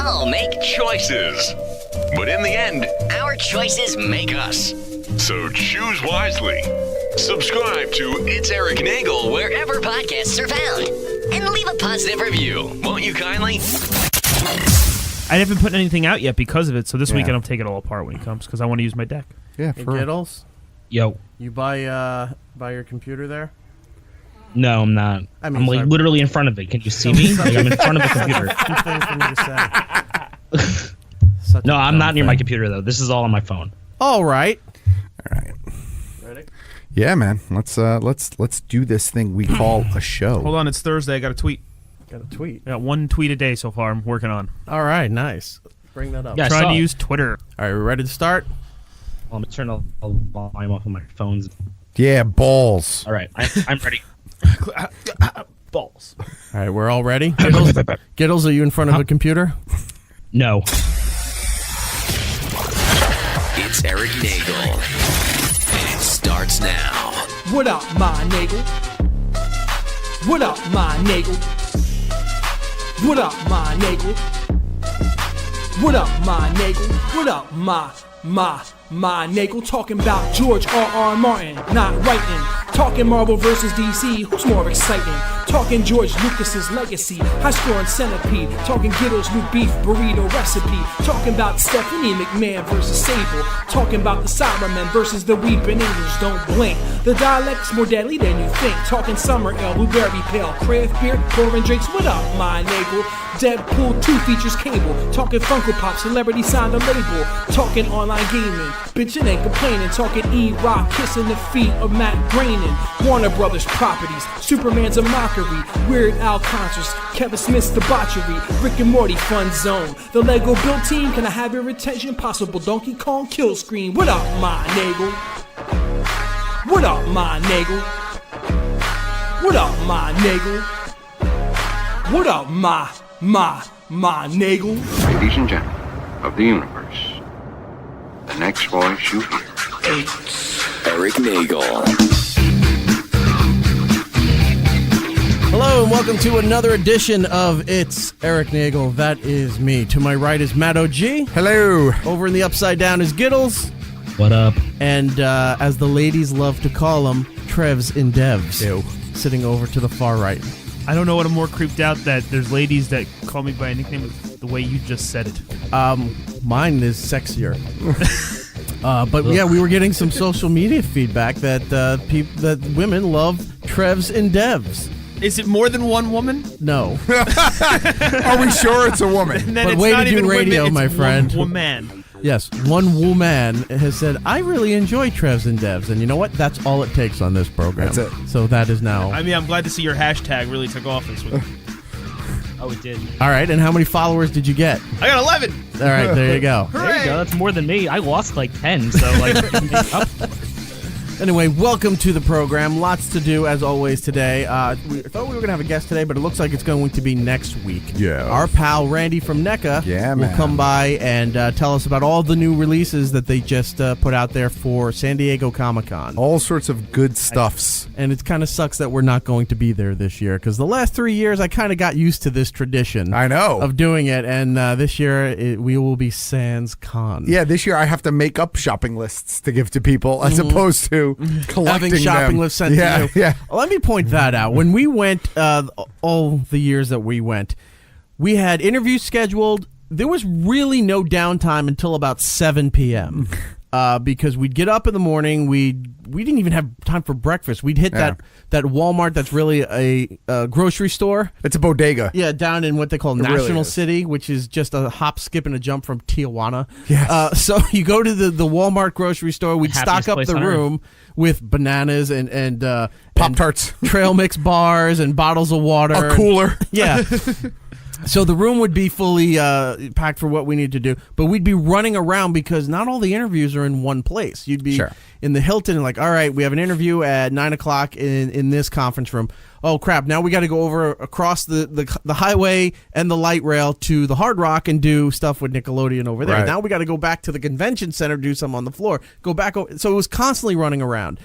all make choices. But in the end, our choices make us. So choose wisely. Subscribe to It's Erik Nagel wherever podcasts are found. And leave a positive review, won't you kindly? I haven't put anything out yet because of it, so this weekend I'll take it all apart when it comes because I want to use my deck. Yeah, hey, Gittles? Yo. You buy your computer there? No, I'm not. I'm like literally in front of it. Can you see me? Like, I'm in front of a computer. No, I'm not near my computer though. This is all on my phone. All right. Ready? Yeah, man. Let's do this thing we call a show. Hold on, it's Thursday. I got a tweet. Got a tweet? I got one tweet a day so far. I'm working on. All right, nice. Bring that up. Yeah, trying to use Twitter. All right, we ready to start? Well, I'm gonna turn the volume off on my phones. Yeah, balls. All right, I'm ready. Balls. All right, we're all ready. Gittles, are you in front of a computer? No. It's Erik Nagel. And it starts now. What up, my Nagel? What up, my Nagel? What up, my Nagel? What up, my Nagel? What up, my Nagel? Talking about George R.R. Martin, not writing. Talking Marvel versus DC, who's more exciting? Talking George Lucas's legacy, high-scoring centipede. Talking Gittle's new beef burrito recipe. Talking about Stephanie McMahon versus Sable. Talking about the Cybermen versus the Weeping Angels. Don't blink, the dialect's more deadly than you think. Talking summer ale, blueberry pale, craft beer, pouring drinks. What up, my Nagel? Deadpool 2 features Cable. Talking Funko Pop, celebrity signed a label. Talking online gaming, bitching and complaining. Talking E-Rock, kissing the feet of Matt Groening. Warner Brothers properties, Superman's a mockery. Weird Al concerts, Kevin Smith's debauchery. Rick and Morty fun zone. The Lego build team, can I have your attention? Possible Donkey Kong kill screen. What up, my Nagel? What up, my Nagel? What up, my Nagel? What up, my Nagel? Ladies and gentlemen of the universe, the next voice you hear. It's Erik Nagel. Hello and welcome to another edition of It's Erik Nagel. That is me. To my right is Matt O.G. Hello. Over in the upside down is Gittles. What up? And as the ladies love to call them, Trevs and Devs. Ew. Sitting over to the far right. I don't know what I'm more creeped out that there's ladies that call me by a nickname the way you just said it. Mine is sexier. But yeah, we were getting some social media feedback that that women love Trevs and Devs. Is it more than one woman? No. Are we sure it's a woman? But way to do radio, women, my friend. One woman. Yes, one woman has said, I really enjoy Trevs and Devs. And you know what? That's all it takes on this program. That's it. So that is now. I mean, I'm glad to see your hashtag really took off this week. Oh, it did. All right, and how many followers did you get? I got 11. All right, there you go. There you go. That's more than me. I lost like 10, so like... Anyway, welcome to the program. Lots to do, as always, today. We thought we were going to have a guest today, but it looks like it's going to be next week. Yeah. Our pal, Randy from NECA, will come by and tell us about all the new releases that they just put out there for San Diego Comic-Con. All sorts of good stuffs. And it kind of sucks that we're not going to be there this year, because the last 3 years, I kind of got used to this tradition. I know. Of doing it, and this year, we will be Sans Con. Yeah, this year I have to make up shopping lists to give to people, as opposed to collecting having shopping them. lists sent to you. Yeah. Let me point that out. When we went, all the years that we went, we had interviews scheduled. There was really no downtime until about 7 p.m. Because we'd get up in the morning. We didn't even have time for breakfast. We'd hit that Walmart that's really a grocery store. It's a bodega. Yeah, down in what they call It really National is. City, which is just a hop, skip, and a jump from Tijuana. Yes. So you go to the Walmart grocery store. We'd stock up the room with bananas and Pop-Tarts. trail mix bars and bottles of water. A cooler. Yeah. So the room would be fully packed for what we need to do, but we'd be running around because not all the interviews are in one place. You'd be in the Hilton and like, all right, we have an interview at 9 o'clock in this conference room. Oh, crap, now we got to go over across the highway and the light rail to the Hard Rock and do stuff with Nickelodeon over there. Right. Now we got to go back to the convention center, do some on the floor, go back over. So it was constantly running around.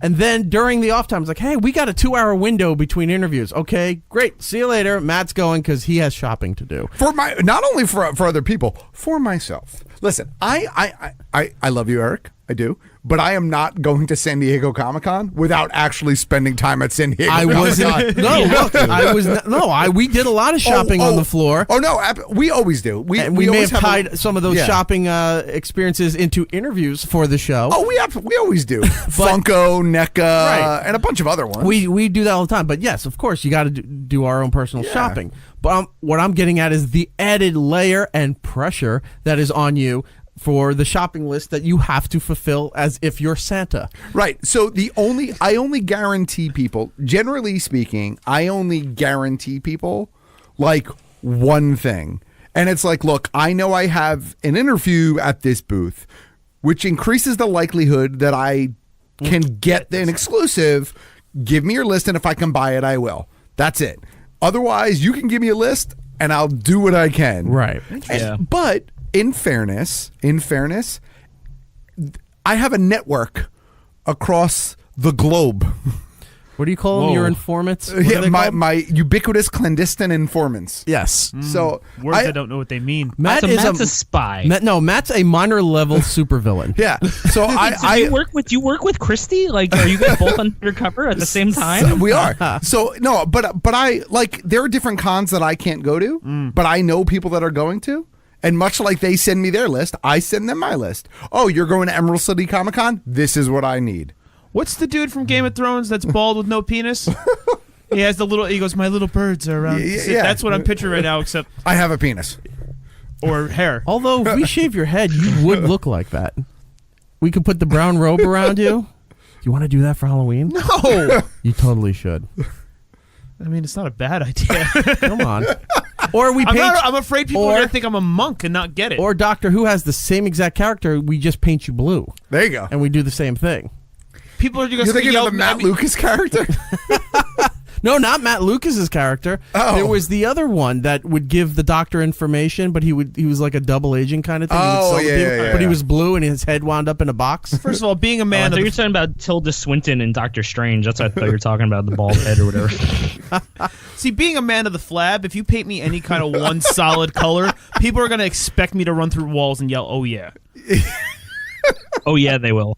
And then during the off time, it's like, hey, we got a 2-hour window between interviews. Okay, great. See you later. Matt's going because he has shopping to do. Not only for other people, for myself. Listen, I love you, Eric. I do. But I am not going to San Diego Comic-Con without actually spending time at San Diego Comic-Con. We did a lot of shopping on the floor. Oh, no, we always do. We may have tied some of those shopping experiences into interviews for the show. Oh, we always do. Funko, NECA, and a bunch of other ones. We do that all the time. But yes, of course, you got to do our own personal shopping. But what I'm getting at is the added layer and pressure that is on you for the shopping list that you have to fulfill as if you're Santa. Right. So I only guarantee people, generally speaking, I only guarantee people like one thing. And it's like, look, I know I have an interview at this booth, which increases the likelihood that I can get an exclusive. Give me your list, and if I can buy it, I will. That's it. Otherwise, you can give me a list, and I'll do what I can. Right. But in fairness, I have a network across the globe. What do you call them? Your informants? My ubiquitous clandestine informants. Yes. So words I don't know what they mean. Matt's a spy. Matt's a minor level supervillain. Yeah. So you work with Christy? Like, are you guys both undercover at the same time? So we are. So no, but I like there are different cons that I can't go to, but I know people that are going to. And much like they send me their list, I send them my list. Oh, you're going to Emerald City Comic Con? This is what I need. What's the dude from Game of Thrones that's bald with no penis? He has he goes, my little birds are around. Yeah. That's what I'm picturing right now, except I have a penis. Or hair. Although, if we shave your head, you would look like that. We could put the brown robe around you. You want to do that for Halloween? No! You totally should. I mean, it's not a bad idea. Come on. Or I'm afraid people are going to think I'm a monk and not get it. Or Doctor Who has the same exact character. We just paint you blue. There you go. And we do the same thing. People are going to think of the Matt Lucas character? No, not Matt Lucas's character. Oh. There was the other one that would give the doctor information, but he was like a double agent kind of thing. But he was blue and his head wound up in a box. First of all, being a man, you're talking about Tilda Swinton and Doctor Strange. That's what I thought you were talking about, the bald head or whatever. See, being a man of the flab, if you paint me any kind of one solid color, people are going to expect me to run through walls and yell, "Oh yeah." Oh yeah, they will.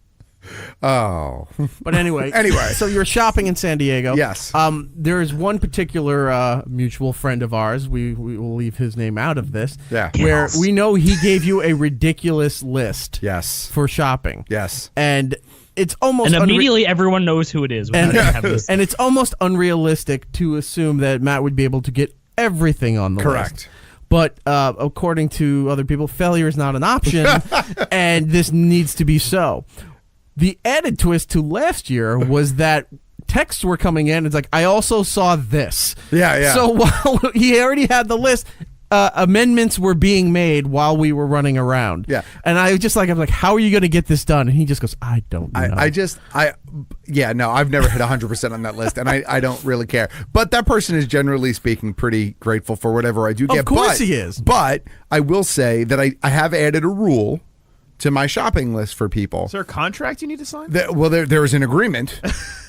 Oh. But anyway. So you're shopping in San Diego. Yes. There is one particular mutual friend of ours. We will leave his name out of this. Yeah. Where we know he gave you a ridiculous list. Yes. For shopping. Yes. And it's almost and immediately everyone knows who it is. And it's almost unrealistic to assume that Matt would be able to get everything on the list. Correct. But according to other people, failure is not an option, and this needs to be so. The added twist to last year was that texts were coming in. It's like, I also saw this. Yeah. So while he already had the list, amendments were being made while we were running around. Yeah. And I'm like, how are you going to get this done? And he just goes, I don't know. I've never hit 100% on that list, and I don't really care. But that person is generally speaking pretty grateful for whatever I do get. Of course he is. But I will say that I have added a rule to my shopping list for people. Is there a contract you need to sign? There is an agreement.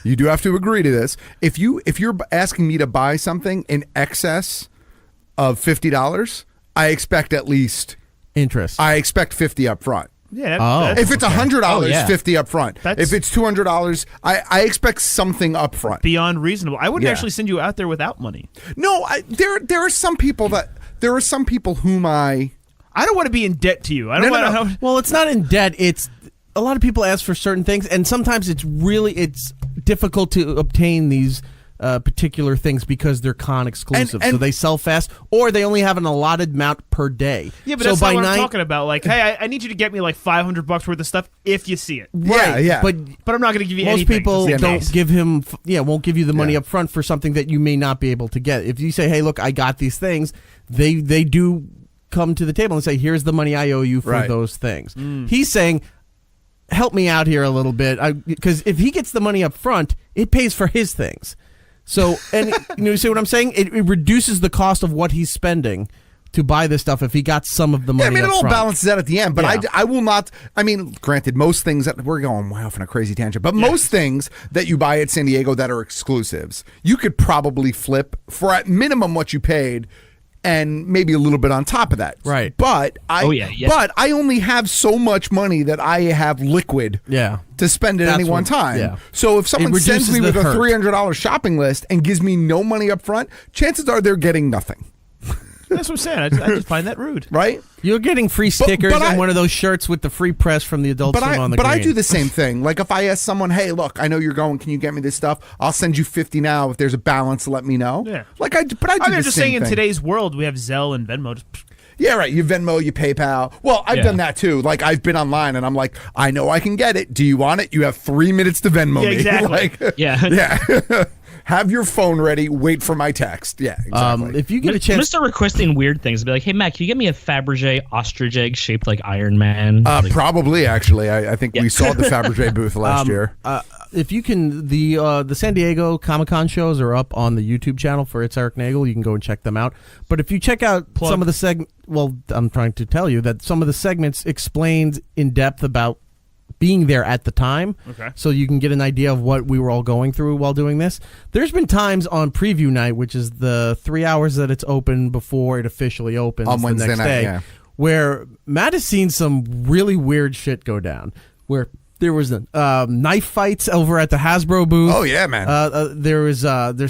You do have to agree to this. If you're asking me to buy something in excess of $50, I expect at least interest. I expect $50 up front. Yeah. If it's $100, $50 up front. If it's $200, I expect something up front. Beyond reasonable. I wouldn't actually send you out there without money. No, there are some people whom I don't want to be in debt to you. I don't want to. Well, it's not in debt. It's a lot of people ask for certain things, and sometimes it's difficult to obtain these particular things because they're con exclusive. So they sell fast, or they only have an allotted amount per day. Yeah, but that's not what I'm talking about. Like, hey, I need you to get me like $500 worth of stuff if you see it. Right. Yeah. But I'm not going to give you most anything. Most people don't give him. Won't give you the money up front for something that you may not be able to get. If you say, hey, look, I got these things, they do come to the table and say, here's the money I owe you for those things. He's saying, help me out here a little bit, because if he gets the money up front, it pays for his things. So, and you see what I'm saying? It reduces the cost of what he's spending to buy this stuff if he got some of the money. Yeah, I mean, it up all front. balances out at the end, but I will not. I mean, granted, most things that we're going way off on a crazy tangent, but most things that you buy at San Diego that are exclusives, you could probably flip for at minimum what you paid. And maybe a little bit on top of that, right? But but I only have so much money that I have liquid, to spend at any one time. Yeah. So if someone sends me with a $300 shopping list and gives me no money up front, chances are they're getting nothing. That's what I'm saying. I just find that rude, right? You're getting free stickers and one of those shirts with the free press from the Adult Swim on the green. But I do the same thing. Like if I ask someone, "Hey, look, I know you're going. Can you get me this stuff? I'll send you $50 now. If there's a balance, let me know." Yeah. But I do the same thing. I'm just saying, in today's world, we have Zelle and Venmo. Yeah, right. You Venmo, you PayPal. Well, I've done that too. Like I've been online and I'm like, I know I can get it. Do you want it? You have 3 minutes to Venmo me. Exactly. Yeah. Have your phone ready. Wait for my text. Yeah, exactly. If you get a chance, I'm gonna start requesting weird things. I'll be like, "Hey, Matt, can you get me a Fabergé ostrich egg shaped like Iron Man?" Probably, actually. I think we saw the Fabergé booth last year. If you can, the San Diego Comic-Con shows are up on the YouTube channel for It's Erik Nagel. You can go and check them out. But if you check out some of the I'm trying to tell you that some of the segments explained in depth about being there at the time, so you can get an idea of what we were all going through while doing this. There's been times on preview night, which is the 3 hours that it's open before it officially opens on Wednesday the next night, day, where Matt has seen some really weird shit go down, where there was knife fights over at the Hasbro booth. Oh yeah, man. There's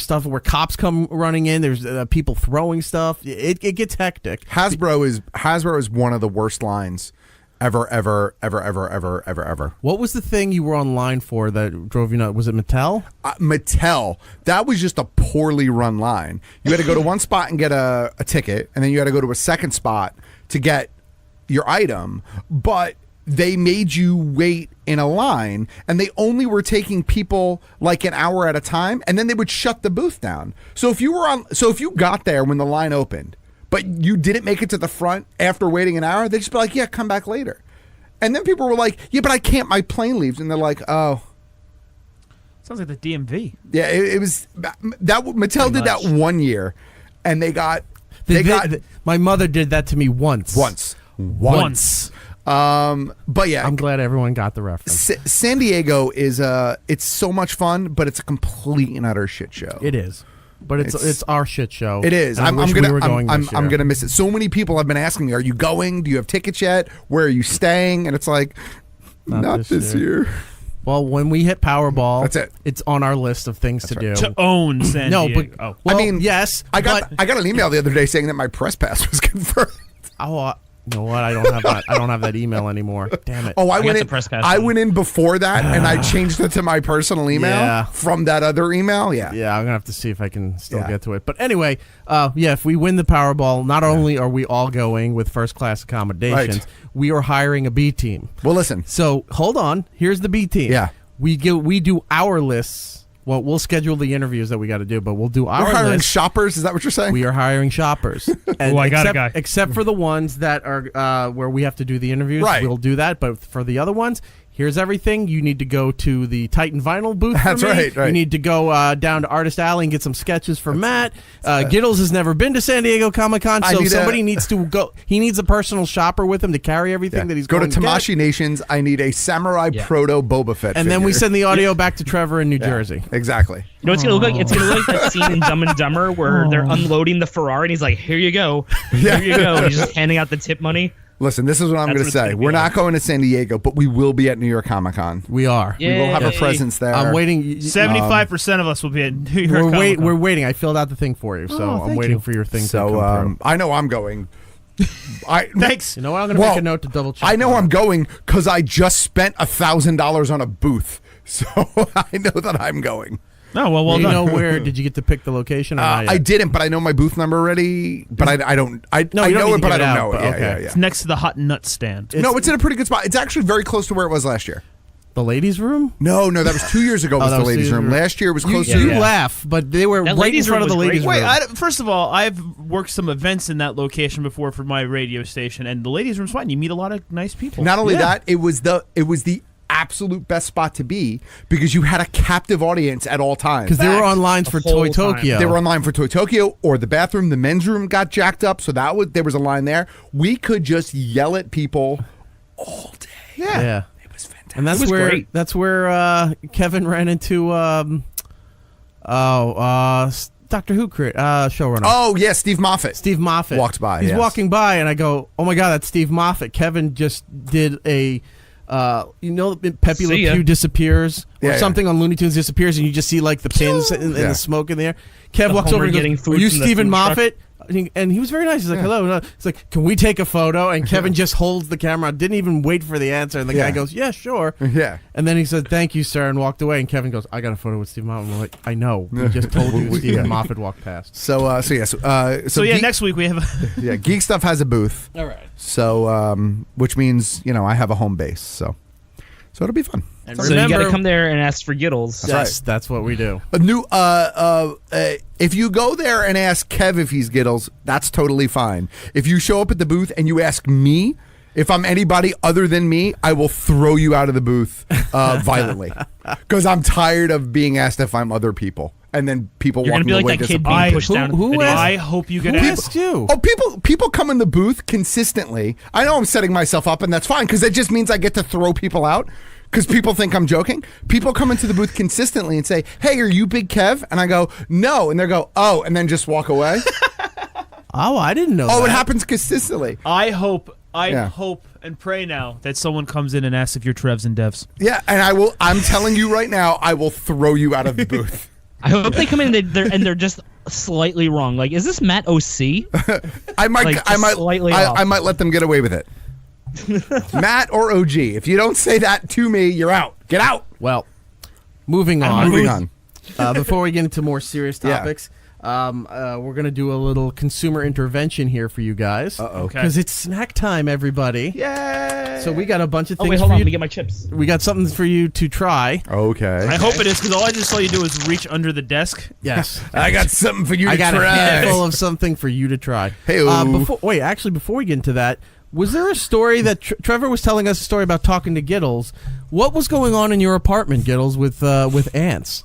stuff where cops come running in. There's people throwing stuff. It gets hectic. Hasbro is one of the worst lines ever. What was the thing you were online for that drove you nuts? Was it Mattel? Mattel. That was just a poorly run line. You had to go to one spot and get a ticket, and then you had to go to a second spot to get your item, but they made you wait in a line, and they only were taking people like an hour at a time, and then they would shut the booth down. So if you got there when the line opened, but you didn't make it to the front after waiting an hour, they'd just be like, "Yeah, come back later." And then people were like, "Yeah, but I can't. My plane leaves." And they're like, "Oh." Sounds like the DMV. Yeah, it was that Mattel did that 1 year, and they got my mother did that to me once. But yeah, I'm glad everyone got the reference. San Diego is it's so much fun, but it's a complete and utter shit show. It is. But it's our shit show. It is. I'm gonna miss it. So many people have been asking me, "Are you going? Do you have tickets yet? Where are you staying?" And it's like, not this year. Well, when we hit Powerball, that's it. It's on our list of things to do. To own San Diego. No, but I mean, yes. I got an email the other day saying that my press pass was confirmed. Oh. You know what? I don't have that. I don't have that email anymore. Damn it! Oh, I went in before that, and I changed it to my personal email from that other email. Yeah, I'm gonna have to see if I can still get to it. But anyway, if we win the Powerball, not only are we all going with first class accommodations, we are hiring a B team. Well, listen. So hold on. Here's the B team. Yeah, we do our lists. Well, we'll schedule the interviews that we got to do, but we'll do our list. We're hiring shoppers? Is that what you're saying? We are hiring shoppers. And I got a guy. Except for the ones that are where we have to do the interviews. Right. We'll do that. But for the other ones, here's everything. You need to go to the Titan Vinyl booth That's for me. right. You need to go down to Artist Alley and get some sketches for Matt. Gittles has never been to San Diego Comic-Con, so somebody needs to go. He needs a personal shopper with him to carry everything that he's going to go to Tamashii Nations. I need a Samurai Proto Boba Fett and figure. Then we send the audio back to Trevor in New Jersey. Exactly. You know, it's gonna look like that scene in Dumb and Dumber where they're unloading the Ferrari and he's like, "Here you go, here you go." And he's just handing out the tip money. Listen, this is what I'm going to say. We're not going to San Diego, but we will be at New York Comic Con. We are. We will have a presence there. I'm waiting. 75% of us will be at New York Comic Con. We're waiting. I filled out the thing for you, so I'm waiting for your thing to come through. I know I'm going. Thanks. You know what? I'm going to make a note to double check. I know I'm going because I just spent $1,000 on a booth, so I know that I'm going. Oh, well you done. know where? Did you get to pick the location? Or I didn't, but I know my booth number already. But I don't. I know it, but I don't know it. Yeah. It's next to the hot nut stand. No, it's in a pretty good spot. It's actually very close to where it was last year. The ladies' room? No, that was 2 years ago. Was the ladies' room? Last year was close to. You laugh, but they were right in front of the ladies' room. Wait, first of all, I've worked some events in that location before for my radio station, and the ladies' room's fine. You meet a lot of nice people. Not only that, it was the absolute best spot to be because you had a captive audience at all times. Because they were on lines for Toy Tokyo. They were on line for Toy Tokyo or the bathroom. The men's room got jacked up, so there was a line there. We could just yell at people all day. Yeah. It was fantastic. And that's where Kevin ran into Doctor Who showrunner. Oh, yeah, Steve Moffat. Steve Moffat. Walked by, He's yes. walking by, and I go, oh, my God, that's Steve Moffat. Kevin just did a, Pepe Le Pew disappears, or something on Looney Tunes disappears, and you just see, like, the pins and the smoke in there. Kev walks over and goes, are you Stephen Moffat? And he was very nice. He's like, hello. He's like, can we take a photo? And Kevin just holds the camera, didn't even wait for the answer. And the guy goes, yeah, sure. Yeah. And then he said, thank you, sir, and walked away. And Kevin goes, I got a photo with Steve Moffat. I'm like, I know. We just told you Stephen Moffat walked past. So next week we have Geek Stuff has a booth. All right. So, which means, I have a home base. So it'll be fun. And so you got to come there and ask for Gittles. That's what we do. If you go there and ask Kev if he's Gittles, that's totally fine. If you show up at the booth and you ask me if I'm anybody other than me, I will throw you out of the booth violently because I'm tired of being asked if I'm other people. And then people You're walking gonna be away like that kid being pushed down. I hope you get asked. You? Oh, people come in the booth consistently. I know I'm setting myself up, and that's fine because it just means I get to throw people out because people think I'm joking. People come into the booth consistently and say, "Hey, are you Big Kev?" And I go, "No," and they go, "Oh," and then just walk away. Oh, I didn't know. Oh, that. It happens consistently. I hope and pray now that someone comes in and asks if you're Trevs and Devs. Yeah, and I will. I'm telling you right now, I will throw you out of the booth. I hope they come in and they're just slightly wrong. Like, is this Matt OC? I might let them get away with it. Matt or OG. If you don't say that to me, you're out. Get out. Well, moving on. on. Before we get into more serious topics, we're going to do a little consumer intervention here for you guys. Uh-oh. Because it's snack time, everybody. Yay! So we got a bunch of things hold for on. you. Let me get my chips. We got something for you to try. Okay. I hope it is because all I just saw you do is reach under the desk. Yes. I got something for you to I try. got a handful of something for you to try. Hey, before we get into that, was there a story that Trevor was telling us a story about talking to Gittles? What was going on in your apartment, Gittles, with ants?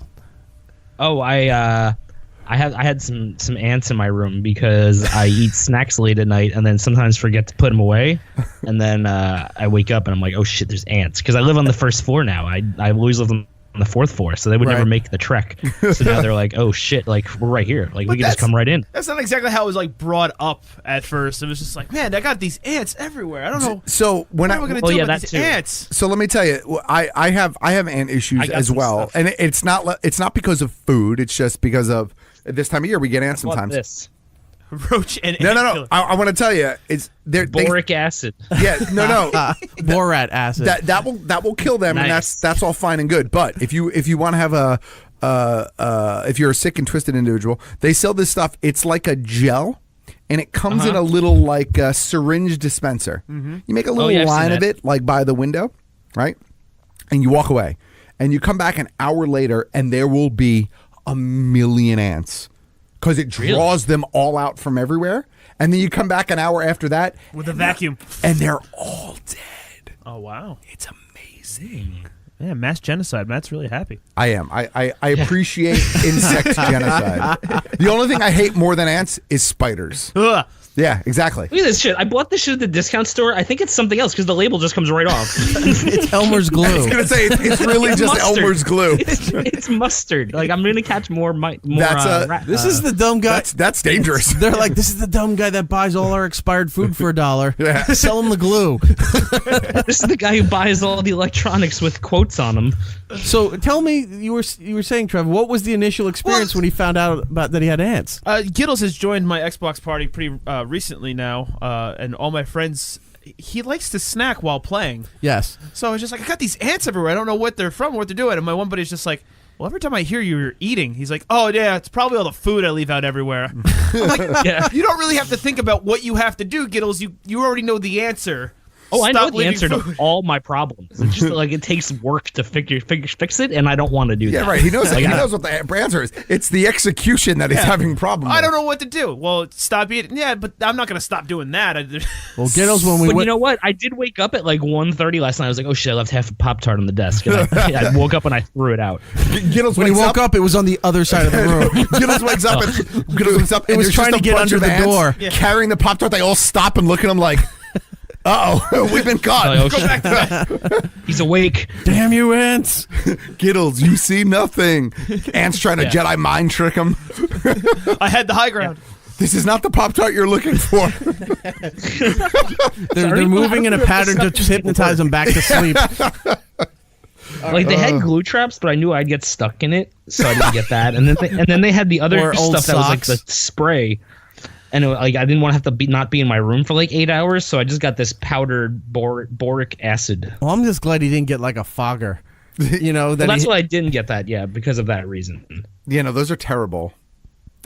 Oh, I had some ants in my room because I eat snacks late at night and then sometimes forget to put them away, and then I wake up and I'm like, oh shit, there's ants because I live on the first floor now. I've always lived on the fourth floor, so they would never make the trek. So now they're like, oh shit, like we're right here, like we can just come right in. That's not exactly how it was like brought up at first. It was just like, man, I got these ants everywhere. I don't know. So when what am I going to do about these ants? So let me tell you, I have ant issues as well, and it's not because of food. It's just because of this time of year we get ants sometimes. This roach and no. ant I want to tell you, it's boric acid. Yeah, no. Borat acid. That will kill them, nice. and that's all fine and good. But if you want to have if you're a sick and twisted individual, they sell this stuff. It's like a gel, and it comes in a little like syringe dispenser. Mm-hmm. You make a little line of it like by the window, right? And you walk away, and you come back an hour later, and there will be 1 million ants. Because it draws them all out from everywhere. And then you come back an hour after that. With a vacuum. And they're all dead. Oh, wow. It's amazing. Yeah, mass genocide. Matt's really happy. I am. I appreciate insect genocide. The only thing I hate more than ants is spiders. Ugh. Yeah, exactly. Look at this shit. I bought this shit at the discount store. I think it's something else because the label just comes right off. It's Elmer's glue. I was going to say, it's really just mustard. Elmer's glue. It's mustard. Like, I'm going to catch more This is the dumb guy. That's dangerous. They're like, this is the dumb guy that buys all our expired food for $1. Yeah. Sell him the glue. This is the guy who buys all the electronics with quotes on them. So tell me, you were saying, Trevor, what was the initial experience when he found out about that he had ants? Gittles has joined my Xbox party pretty recently now, and all my friends, he likes to snack while playing. Yes. So I was just like, I got these ants everywhere. I don't know what they're from or what they're doing. And my one buddy's just like, well, every time I hear you're eating, he's like, oh, yeah, it's probably all the food I leave out everywhere. I'm like, you don't really have to think about what you have to do, Gittles. You already know the answer. Oh, I know Stop the leaving answer to food. all my problems. It's just like it takes work to fix it, and I don't want to do that. Yeah, right. He knows. He knows what the answer is. It's the execution that he's having problems. I don't know what to do. Well, stop eating. Yeah, but I'm not going to stop doing that. Well, Gittles, when we But went, you know what? I did wake up at like 1:30 last night. I was like, oh shit, I left half a Pop-Tart on the desk. And I woke up and I threw it out. Gittles when he wakes woke up, it was on the other side of the room. Gittles wakes up. Gittles wakes up. It and was there's trying just to a get bunch under of the ants door. carrying the Pop-Tart. They all stop and look at him like, uh-oh, we've been caught. Like, oh, shit. He's awake. Damn you, ants! Gittles, you see nothing. Ants trying to Jedi mind trick him. I had the high ground. This is not the Pop-Tart you're looking for. They're moving in a pattern to hypnotize them back to sleep. Like they had glue traps, but I knew I'd get stuck in it, so I didn't get that. And then they had the other Or old stuff that was like socks. the spray. And I didn't want to have to not be in my room for like 8 hours, so I just got this powdered boric acid. Well, I'm just glad he didn't get like a fogger. You know, Well, that's why I didn't get that, because of that reason. Those are terrible.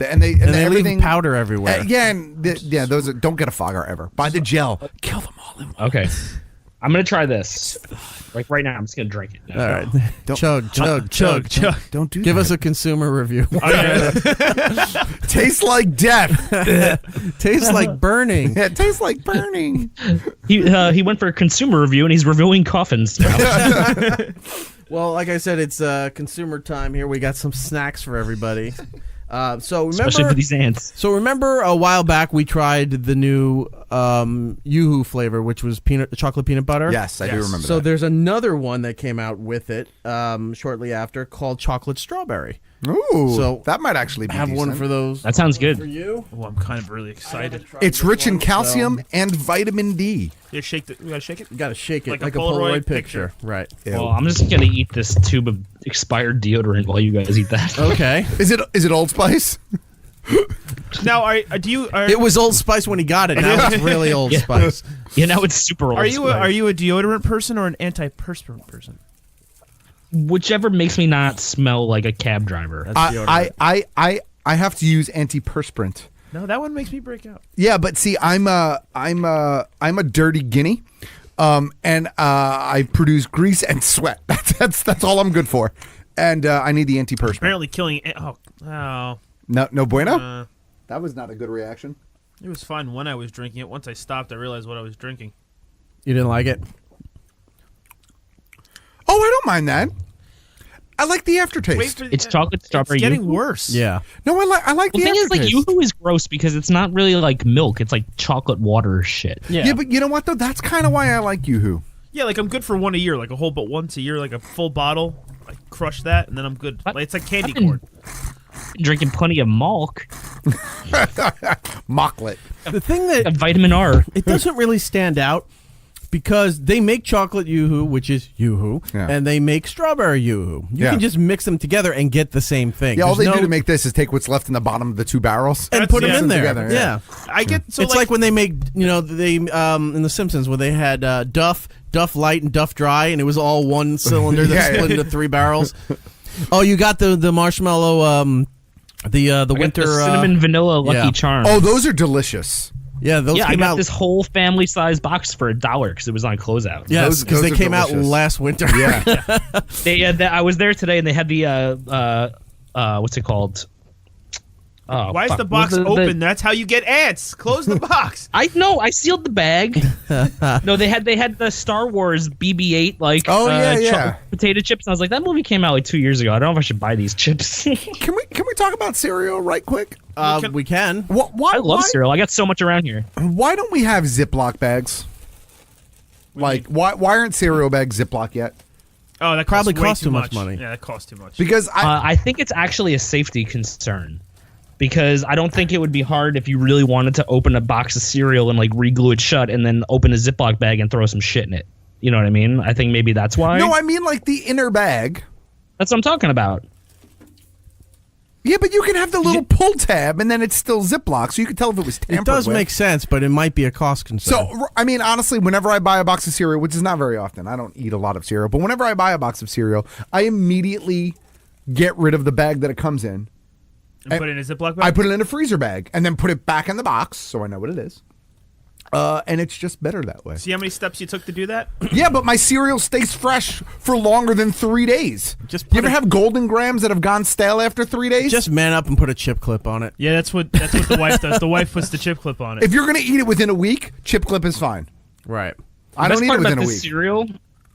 And they leave powder everywhere. Those don't get a fogger ever. Buy the gel. Kill them all in one. Okay. I'm going to try this. Like right now, I'm just going to drink it. All right. Chug. Don't do Give that. us a consumer review. Tastes like death. Tastes like burning. Yeah, it tastes like burning. He went for a consumer review, and he's reviewing coffins now. Well, like I said, it's consumer time here. We got some snacks for everybody. Especially for these ants. So remember a while back we tried the new Yoo-hoo flavor, which was chocolate peanut butter? Yes, I do remember that. So there's another one that came out with it shortly after called chocolate strawberry. Ooh, So that might actually be Have one decent. for those. That sounds good. For you? Oh, I'm kind of really excited. It's rich in calcium and vitamin D. You gotta shake it. You got to shake it Like like, a a Polaroid Polaroid picture. Right. Well, I'm just going to eat this tube of expired deodorant while you guys eat that. Okay. Is it Old Spice? Now, It was Old Spice when he got it. Now it's really Old Spice. Yeah, now it's super old. Are you a deodorant person or an antiperspirant person? Whichever makes me not smell like a cab driver. I have to use antiperspirant. No, that one makes me break out. Yeah, but see, I'm a dirty guinea, and I produce grease and sweat. That's all I'm good for, and I need the antiperspirant. Apparently, killing. No bueno. That was not a good reaction. It was fun when I was drinking it. Once I stopped, I realized what I was drinking. You didn't like it? Oh, I don't mind that. I like the aftertaste. It's chocolate strawberry. It's getting Yoo-hoo. worse. Yeah. No, I like The the thing is, aftertaste. like, Yoo-hoo is gross because it's not really like milk. It's like chocolate water shit. Yeah, but you know what though? That's kind of why I like Yoo-hoo. Yeah, like I'm good for one a year, like a whole, but once a year, like a full bottle. I crush that, and then I'm good. Like, it's like candy corn. Drinking plenty of milk. Mocklet. The thing that Vitamin R. it doesn't really stand out because they make chocolate Yoo-hoo, which is Yoo-hoo, and they make strawberry Yoo-hoo. You can just mix them together and get the same thing. Yeah, all There's they do to make this is take what's left in the bottom of the two barrels and put them in there. together, Yeah. I get so It's like when they make, they in The Simpsons when they had Duff Light and Duff Dry, and it was all one cylinder that split into 3 barrels. Oh, you got the marshmallow, the winter the cinnamon vanilla Lucky Charms. Oh, those are delicious. Yeah, those I came got out. this whole family size box for $1 because it was on closeout. Yes, because they are came out delicious. last winter. Yeah. I was there today and they had the what's it called? why is the box open? That's how you get ants. Close the box. I know. I sealed the bag. No, they had the Star Wars BB-8 potato chips, and I was like, that movie came out like 2 years ago. I don't know if I should buy these chips. Can we talk about cereal right quick? We can. Why, I love cereal. I got so much around here. Why don't we have Ziploc bags? Like, why aren't cereal bags Ziploc yet? Oh, that Probably costs way costs too much money. Yeah, that costs too much. Because I think it's actually a safety concern. Because I don't think it would be hard if you really wanted to open a box of cereal and like re-glue it shut and then open a Ziploc bag and throw some shit in it. You know what I mean? I think maybe that's why. No, I mean like the inner bag. That's what I'm talking about. Yeah, but you can have the little pull tab and then it's still Ziploc, so you can tell if it was tampered It does with. make sense, but it might be a cost concern. So, I mean, honestly, whenever I buy a box of cereal, which is not very often, I don't eat a lot of cereal, but whenever I buy a box of cereal, I immediately get rid of the bag that it comes in. And put it in a Ziploc bag? I put it in a freezer bag and then put it back in the box so I know what it is. And it's just better that way. See how many steps you took to do that? Yeah, but my cereal stays fresh for longer than 3 days. You ever have Golden Grams that have gone stale after 3 days? Just man up and put a chip clip on it. Yeah, that's what the wife does. The wife puts the chip clip on it. If you're going to eat it within a week, chip clip is fine. Right. I don't eat it within a week. Cereal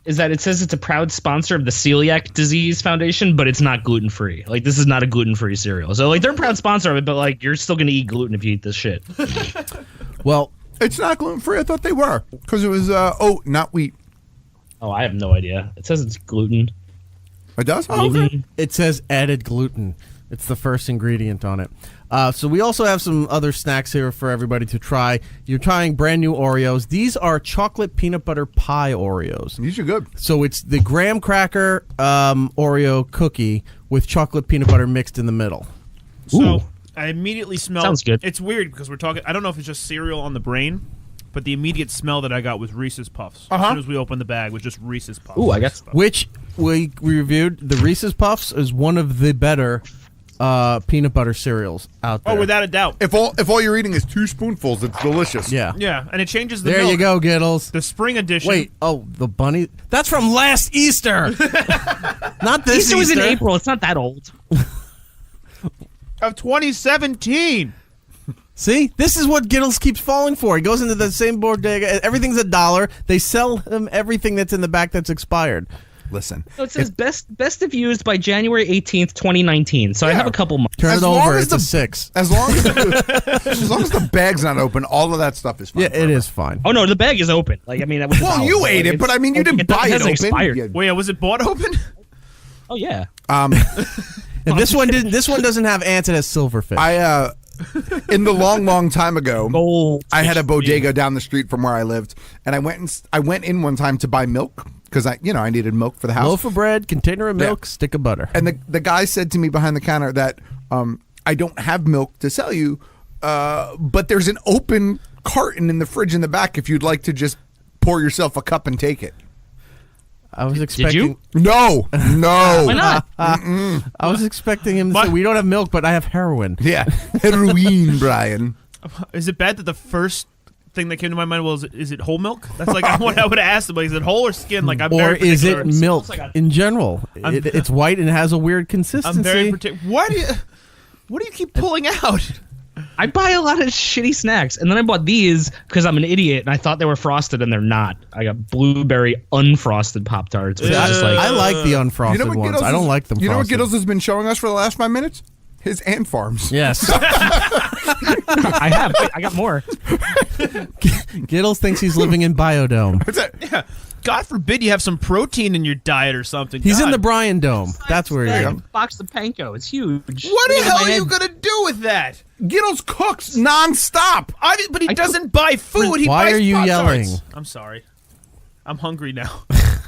is that it says it's a proud sponsor of the Celiac Disease Foundation, but it's not gluten-free. Like, this is not a gluten-free cereal. So, like, they're a proud sponsor of it, but, like, you're still going to eat gluten if you eat this shit. Well, it's not gluten-free. I thought they were because it was oat, not wheat. Oh, I have no idea. It says it's gluten. It does? Oh, okay. It says added gluten. It's the first ingredient on it. So we also have some other snacks here for everybody to try. You're trying brand new Oreos. These are chocolate peanut butter pie Oreos. These are good. So it's the graham cracker Oreo cookie with chocolate peanut butter mixed in the middle. So I immediately smelled. Sounds good. It's weird because we're talking. I don't know if it's just cereal on the brain, but the immediate smell that I got was Reese's Puffs. As soon as we opened the bag, was just Reese's Puffs. Ooh, I guess. Which we reviewed. The Reese's Puffs is one of the better peanut butter cereals out there. Oh, without a doubt. If all you're eating is 2 spoonfuls, it's delicious. Yeah. Yeah, and it changes the There milk. you go, Gittles. The spring edition. Wait, the bunny? That's from last Easter. Not this Easter was in Easter. April. It's not that old. Of 2017. See, this is what Gittles keeps falling for. He goes into the same bodega. Everything's $1. They sell him everything that's in the back that's expired. Listen. So it says best if used by January 18th, 2019. So I have a couple months. Turn it over. It's a 6. As long as the bag's not open, all of that stuff is fine. Yeah, it is fine. Oh no, the bag is open. Like I mean, that was Well, you ate it, but I mean, you didn't buy it open. Expired. Yeah. Wait, was it bought open? Oh yeah. And this one didn't. This one doesn't have ants. It has silverfish. In the long time ago, Gold. I had a bodega down the street from where I lived, and I went in one time to buy milk because I needed milk for the house. Loaf of bread, container of milk, stick of butter. And the guy said to me behind the counter that I don't have milk to sell you, but there's an open carton in the fridge in the back if you'd like to just pour yourself a cup and take it. I was expecting. Did you? No. Why not? I was expecting him to say, "We don't have milk, but I have heroin." Yeah, heroin, Brian. Is it bad that the first thing that came to my mind was, is it whole milk? That's like what I would have asked him. Like, is it whole or skin? Like, I'm Or very is it particular. milk in general? It's white and has a weird consistency. I'm very particular. What do you keep pulling out? I buy a lot of shitty snacks, and then I bought these because I'm an idiot, and I thought they were frosted, and they're not. I got blueberry unfrosted Pop-Tarts. Which is just like, I like the unfrosted ones. I don't like them. You know what frosted. Gittles has been showing us for the last 5 minutes? His ant farms. Yes. I have. I got more. Gittles thinks he's living in Biodome. Yeah. God forbid you have some protein in your diet or something. He's God. in the Brian Dome. That's where he is. Box of panko. It's huge. What the hell are you gonna do with that? Gittles cooks nonstop. But he doesn't buy food. He Why buys are you Pop-Tarts. yelling? I'm sorry. I'm hungry now.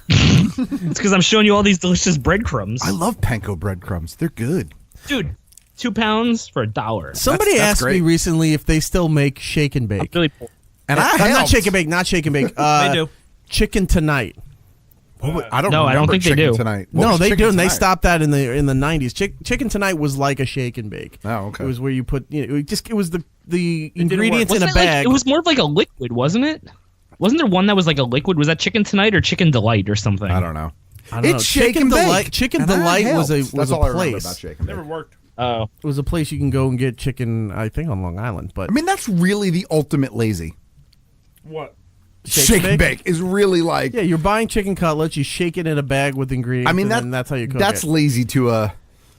It's because I'm showing you all these delicious breadcrumbs. I love panko breadcrumbs. They're good. Dude, 2 pounds for $1. Somebody That's asked me great. recently if they still make shake and bake. Really poor. And I'm not shake and bake. Not shake and bake. They do. Chicken Tonight. I don't. No, I don't remember think they Chicken do. Tonight. What No, was they Chicken do, and they Tonight? stopped that in the 90s. Chicken Tonight was like a shake and bake. Oh, okay. It was where you put it was the didn't ingredients work. in a Wasn't it bag. it was more of like a liquid, wasn't it? Wasn't there one that was like a liquid? Was that Chicken Tonight or Chicken Delight or something? I don't know. I don't know. It's Shake and Bake. Chicken And that Delight was helps. a That's all I remember place. about Shake and Bake. Never worked. Oh. It was a place you can go and get chicken. I think on Long Island, but I mean, that's really the ultimate lazy. What? Shake and bake is really like. yeah, you're buying chicken cutlets. You shake it in a bag with ingredients. I mean, and then that's how you cook that's it. lazy to a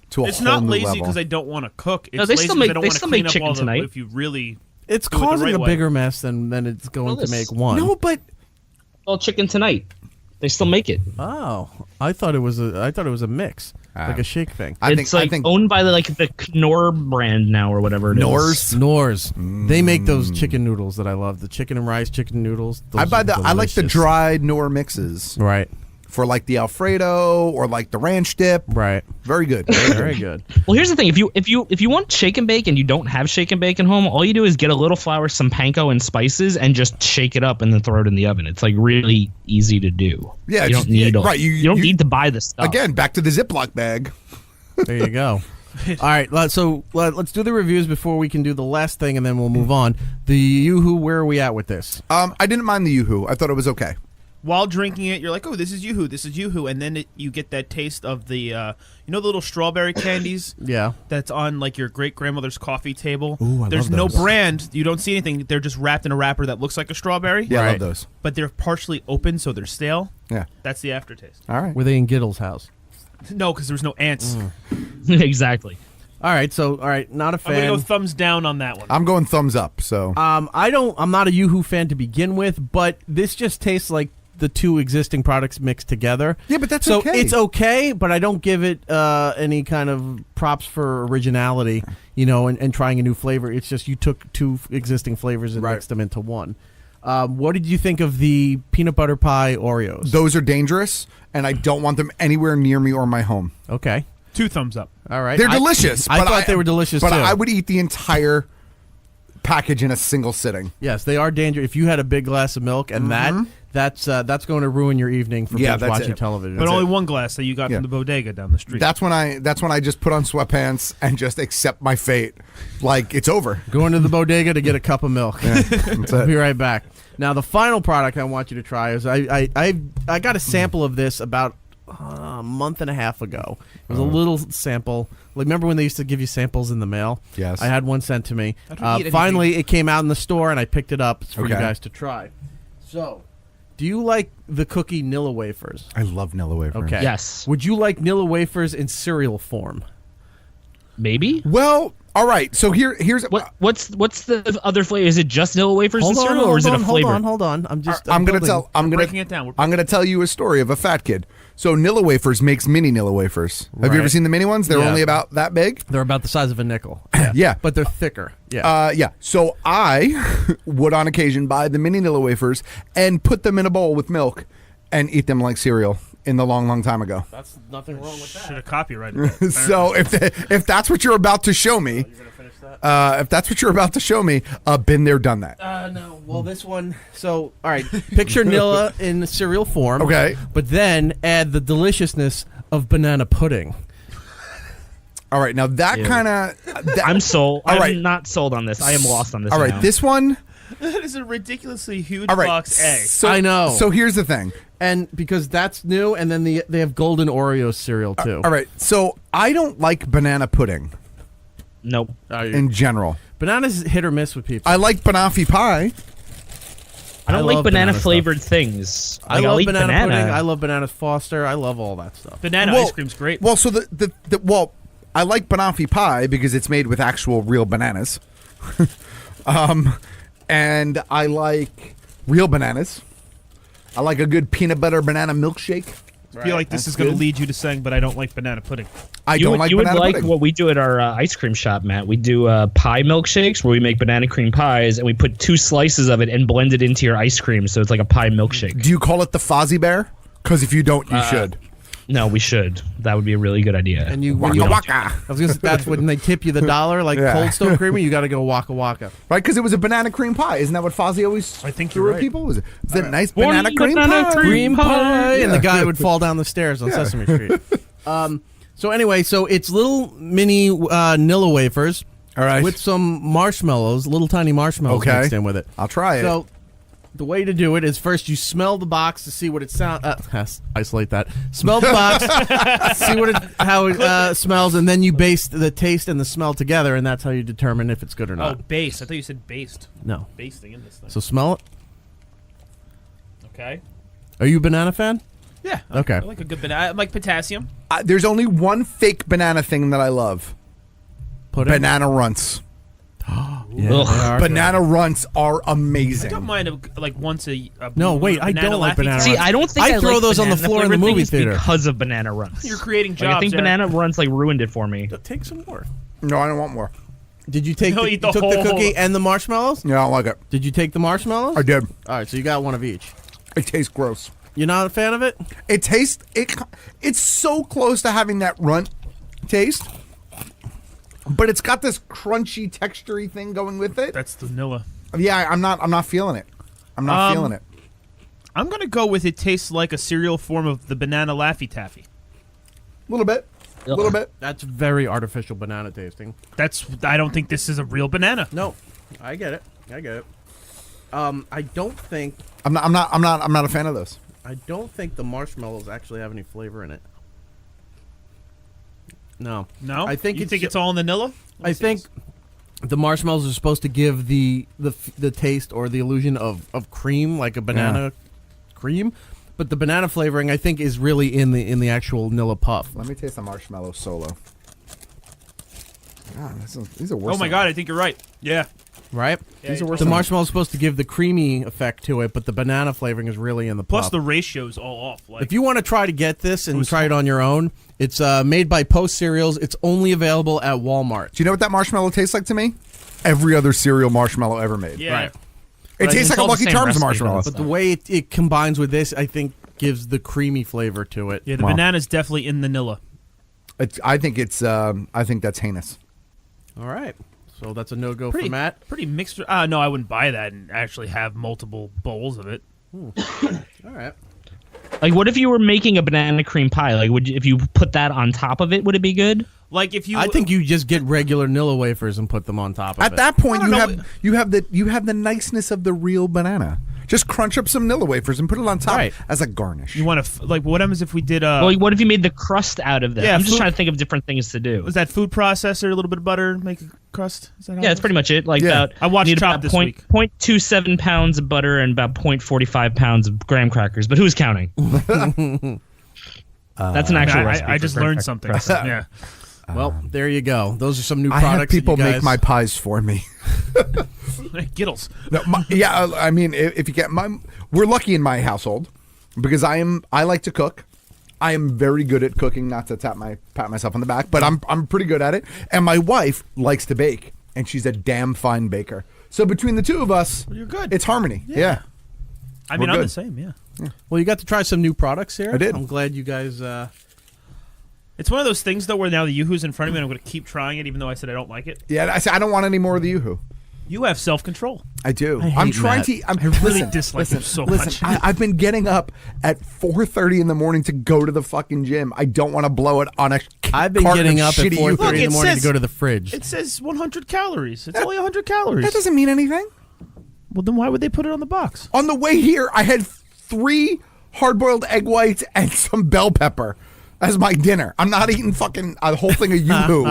It's whole not new lazy level. because they don't want to cook. It's No, they lazy still 'cause make- they don't they want to still clean make up Chicken all the. Tonight. If you really. It's do it the causing right a way. bigger mess than it's going Well, to this- make one. No, but Well, Chicken Tonight. They still make it. Oh, I thought it was a mix, like a shake thing. It's owned by the Knorr brand now or whatever it is. Knorr's. They make those chicken noodles that I love. The chicken and rice chicken noodles. Those I buy are I like the delicious. dried Knorr mixes. Right. For like the Alfredo or like the ranch dip. Right. Very good. Very good. Well, here's the thing: if you want shake and bake and you don't have shake and bake at home, all you do is get a little flour, some panko, and spices, and just shake it up and then throw it in the oven. It's like really easy to do. Yeah, you don't need right. You don't need to buy this stuff. Again, back to the Ziploc bag. There you go. All right, let's do the reviews before we can do the last thing, and then we'll move on. The Yoo-Hoo, where are we at with this? I didn't mind the Yoo-Hoo. I thought it was okay. While drinking it, you're like, oh, this is Yoo-Hoo, this is Yoo-Hoo, and then you get that taste of the, the little strawberry candies? Yeah. That's on, like, your great-grandmother's coffee table. Ooh, I There's love no those. brand. You don't see anything. They're just wrapped in a wrapper that looks like a strawberry. Yeah, I love those. But they're partially open, so they're stale. Yeah. That's the aftertaste. All right. Were they in Gittle's house? No, because there was no ants. Exactly. All right, not a fan. I'm going to go thumbs down on that one. I'm going thumbs up, so. I'm not a Yoo-Hoo fan to begin with, but this just tastes like the two existing products mixed together. Yeah, but that's okay. okay. It's okay, but I don't give it any kind of props for originality, and trying a new flavor. It's just you took two existing flavors and mixed them into one. What did you think of the peanut butter pie Oreos? Those are dangerous, and I don't want them anywhere near me or my home. Okay. 2 thumbs up. All right. They're delicious. I thought they were delicious, but too. I would eat the entire package in a single sitting. Yes, they are dangerous. If you had a big glass of milk and that's going to ruin your evening for binge watching television. But only one glass that you got from the bodega down the street. That's when I just put on sweatpants and just accept my fate. Like, it's over. Going to the bodega to get a cup of milk. I'll be right back. Now, the final product I want you to try is I got a sample of this about a month and a half ago. It was a little sample. Remember when they used to give you samples in the mail? Yes. I had one sent to me. Finally, it came out in the store, and I picked it up for you guys to try. So, do you like the cookie Nilla wafers? I love Nilla wafers. Okay. Yes. Would you like Nilla wafers in cereal form? Maybe. Well, all right. So here's what's the other flavor? Is it just Nilla wafers in cereal, or is it a flavor? Hold on. I'm breaking it down. I'm gonna tell you a story of a fat kid. So Nilla wafers makes mini Nilla wafers. Have you ever seen the mini ones? They're only about that big. They're about the size of a nickel. Yeah. But they're thicker. Yeah. Yeah. So I would on occasion buy the mini Nilla wafers and put them in a bowl with milk and eat them like cereal in the long time ago. That's nothing wrong with that. Should have copyrighted it. So if that's what you're about to show me, if that's what you're about to show me, been there, done that. No. Well, this one. So, all right. Picture Nilla in cereal form. Okay. But then add the deliciousness of banana pudding. All right. Now that kind of. I'm sold. All right. I'm not sold on this. I am lost on this. All right. now. This one. That is a ridiculously huge All right. box A. So, I know. So here's the thing. And because that's new, and then they have golden Oreo cereal too. All right. So I don't like banana pudding Nope. in general. Bananas hit or miss with people. I like banoffee pie. I don't love like banana banana flavored things. I Like, love I'll eat banana pudding. I love bananas Foster. I love all that stuff. Banana Well- ice cream's great. Well, so well, I like banoffee pie because it's made with actual real bananas. And I like real bananas. I like a good peanut butter banana milkshake. I feel like this is going to lead you to saying, but I don't like banana pudding. I You don't like would banana like pudding. what we do at our ice cream shop, Matt. We do pie milkshakes where we make banana cream pies and we put 2 slices of it and blend it into your ice cream, so it's like a pie milkshake. Do you call it the Fozzie Bear? Because if you don't, you should. No, we should. That would be a really good idea. And you, Waka waka. I was gonna say, that's when they tip you the $1, like Yeah. Cold Stone Creamery. You got to go Waka Waka. Right? Because it was a banana cream pie. Isn't that what Fozzie always I think threw you're at right. people? Was it nice One banana cream banana pie? Cream pie, and the Yeah. guy would fall down the stairs on Sesame Street. So anyway, so it's little mini Nilla wafers, All right. with some marshmallows, little tiny marshmallows Okay. mixed in with it. I'll try it. So the way to do it is first you smell the box to see what it sounds. Isolate that. Smell the box, see how it smells, and then you base the taste and the smell together, and that's how you determine if it's good or Oh, not. based. I thought you said based. No. Basting in this thing. So smell it. Okay. Are you a banana fan? Yeah. Okay. I like a good banana. I like potassium. There's only one fake banana thing that I love. Pudding. Banana runts. Yeah, Ugh. they are good. Banana runts are I amazing. don't mind like once a No, wait, I banana don't like Laffy banana Taffy. See, I don't think I I throw like those on the banana floor in the flavored movie things theater. because of banana runs. You're creating Like, jobs. I think Eric. banana runs ruined it for me. Take some more. No, I don't want more. Did you take He'll the, eat the took the whole- cookie and the marshmallows? Yeah, I don't like it. Did you take the marshmallows? I did. All right, so you got one of each. It tastes gross. You're not a fan of it? It tastes it's so close to having that runt taste, but it's got this crunchy, textury thing going with it. That's the vanilla. Yeah, I'm not feeling it. I'm not feeling it. I'm gonna go with it tastes like a cereal form of the banana Laffy Taffy. A little bit. A little bit. That's very artificial banana tasting. I don't think this is a real banana. No, I get it. I don't think. I'm not a fan of those. I don't think the marshmallows actually have any flavor in it. No. I think it's all vanilla. I think the marshmallows are supposed to give the taste or the illusion of cream, like a banana cream, but the banana flavoring I think is really in the actual Nilla puff. Let me taste the marshmallow solo. God, these are worse. Oh my God, I think you're right. Yeah. Right? Yeah, These are worse. The marshmallow's supposed to give the creamy effect to it, but the banana flavoring is really in the puff. Plus the ratio's all off. If you want to try to get this and try it on your own, it's made by Post Cereals. It's only available at Walmart. Do you know what that marshmallow tastes like to me? Every other cereal marshmallow ever made. Yeah. Right. It tastes like a Lucky Charms marshmallow. But the way it combines with this, I think, gives the creamy flavor to it. Yeah, the banana's definitely in the Nilla. I think that's heinous. All right. So that's a no-go for Matt. Pretty mixed. No, I wouldn't buy that and actually have multiple bowls of it. All right. Like, what if you were making a banana cream pie? Like, if you put that on top of it, would it be good? Like, if you, I think you just get regular Nilla wafers and put them on top of it. At that point, you have the niceness of the real banana. Just crunch up some Nilla wafers and put it on top as a garnish. You want to what happens if we did? Well, what if you made the crust out of that? Yeah, I'm just trying to think of different things to do. Was that food processor? A little bit of butter, make a crust? Is that how that's pretty much it. Like I watched Chop this week. 0.27 pounds of butter and about 0.45 pounds of graham crackers. But who's counting? That's an actual recipe. I just learned something. Yeah. Well, there you go. Those are some new products. I have people make my pies for me. Gittles. No, I mean, if you get we're lucky in my household because I like to cook. I am very good at cooking. Not to pat myself on the back, but I'm pretty good at it. And my wife likes to bake, and she's a damn fine baker. So between the two of us, you're good. It's harmony. Yeah. I mean, I'm the same. Yeah. Well, you got to try some new products here. I did. I'm glad you guys. It's one of those things, though, where now the Yoo-Hoo's in front of me, and I'm going to keep trying it, even though I said I don't like it. Yeah, I said I don't want any more of the Yoo-Hoo. You have self-control. I do. I'm trying to. I really dislike him so much. I've been getting up at 4:30 in the morning to go to the fucking gym. I don't want to blow it on a. I've been getting up at 4:30 in the morning to go to the fridge. It says 100 calories. It's only 100 calories. That doesn't mean anything. Well, then why would they put it on the box? On the way here, I had 3 hard-boiled egg whites and some bell pepper as my dinner. I'm not eating fucking a whole thing of Yoo-Hoo.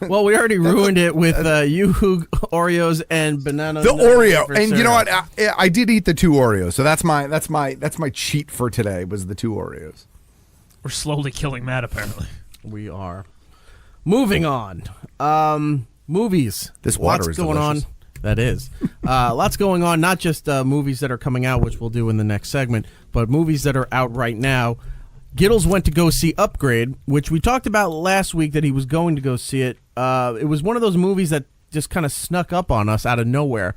Well, we already ruined it with Yoo-Hoo Oreos and banana. The Oreo, and you know what? I did eat the 2 Oreos, so that's my cheat for today. Was the 2 Oreos. We're slowly killing Matt, apparently. We are. Moving on. Movies. This water Lots is going delicious. on. That is. Lots going on, not just movies that are coming out, which we'll do in the next segment, but movies that are out right now. Gittles went to go see Upgrade, which we talked about last week that he was going to go see it. It was one of those movies that just kind of snuck up on us out of nowhere.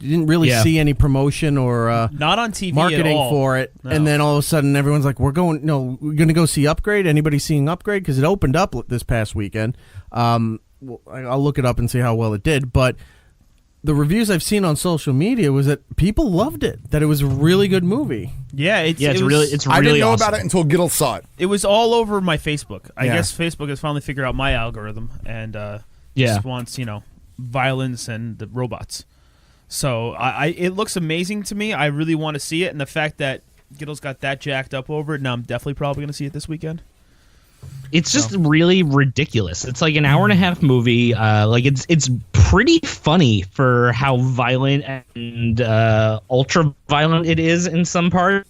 You didn't really see any promotion or not on TV marketing at all. for it. No. And then all of a sudden everyone's like, we're going to go see Upgrade. Anybody seeing Upgrade? Because it opened up this past weekend. Well, I'll look it up and see how well it did. But the reviews I've seen on social media was that people loved it, that it was a really good movie. Yeah, it's really I didn't know awesome. about it until Gittle saw it. It was all over my Facebook. I Yeah. guess Facebook has finally figured out my algorithm and just wants, violence and the robots. So it looks amazing to me. I really want to see it, and the fact that Gittle's got that jacked up over it, now I'm definitely probably going to see it this weekend. It's just really ridiculous. It's like an hour and a half movie. It's pretty funny for how violent and ultra violent it is in some parts.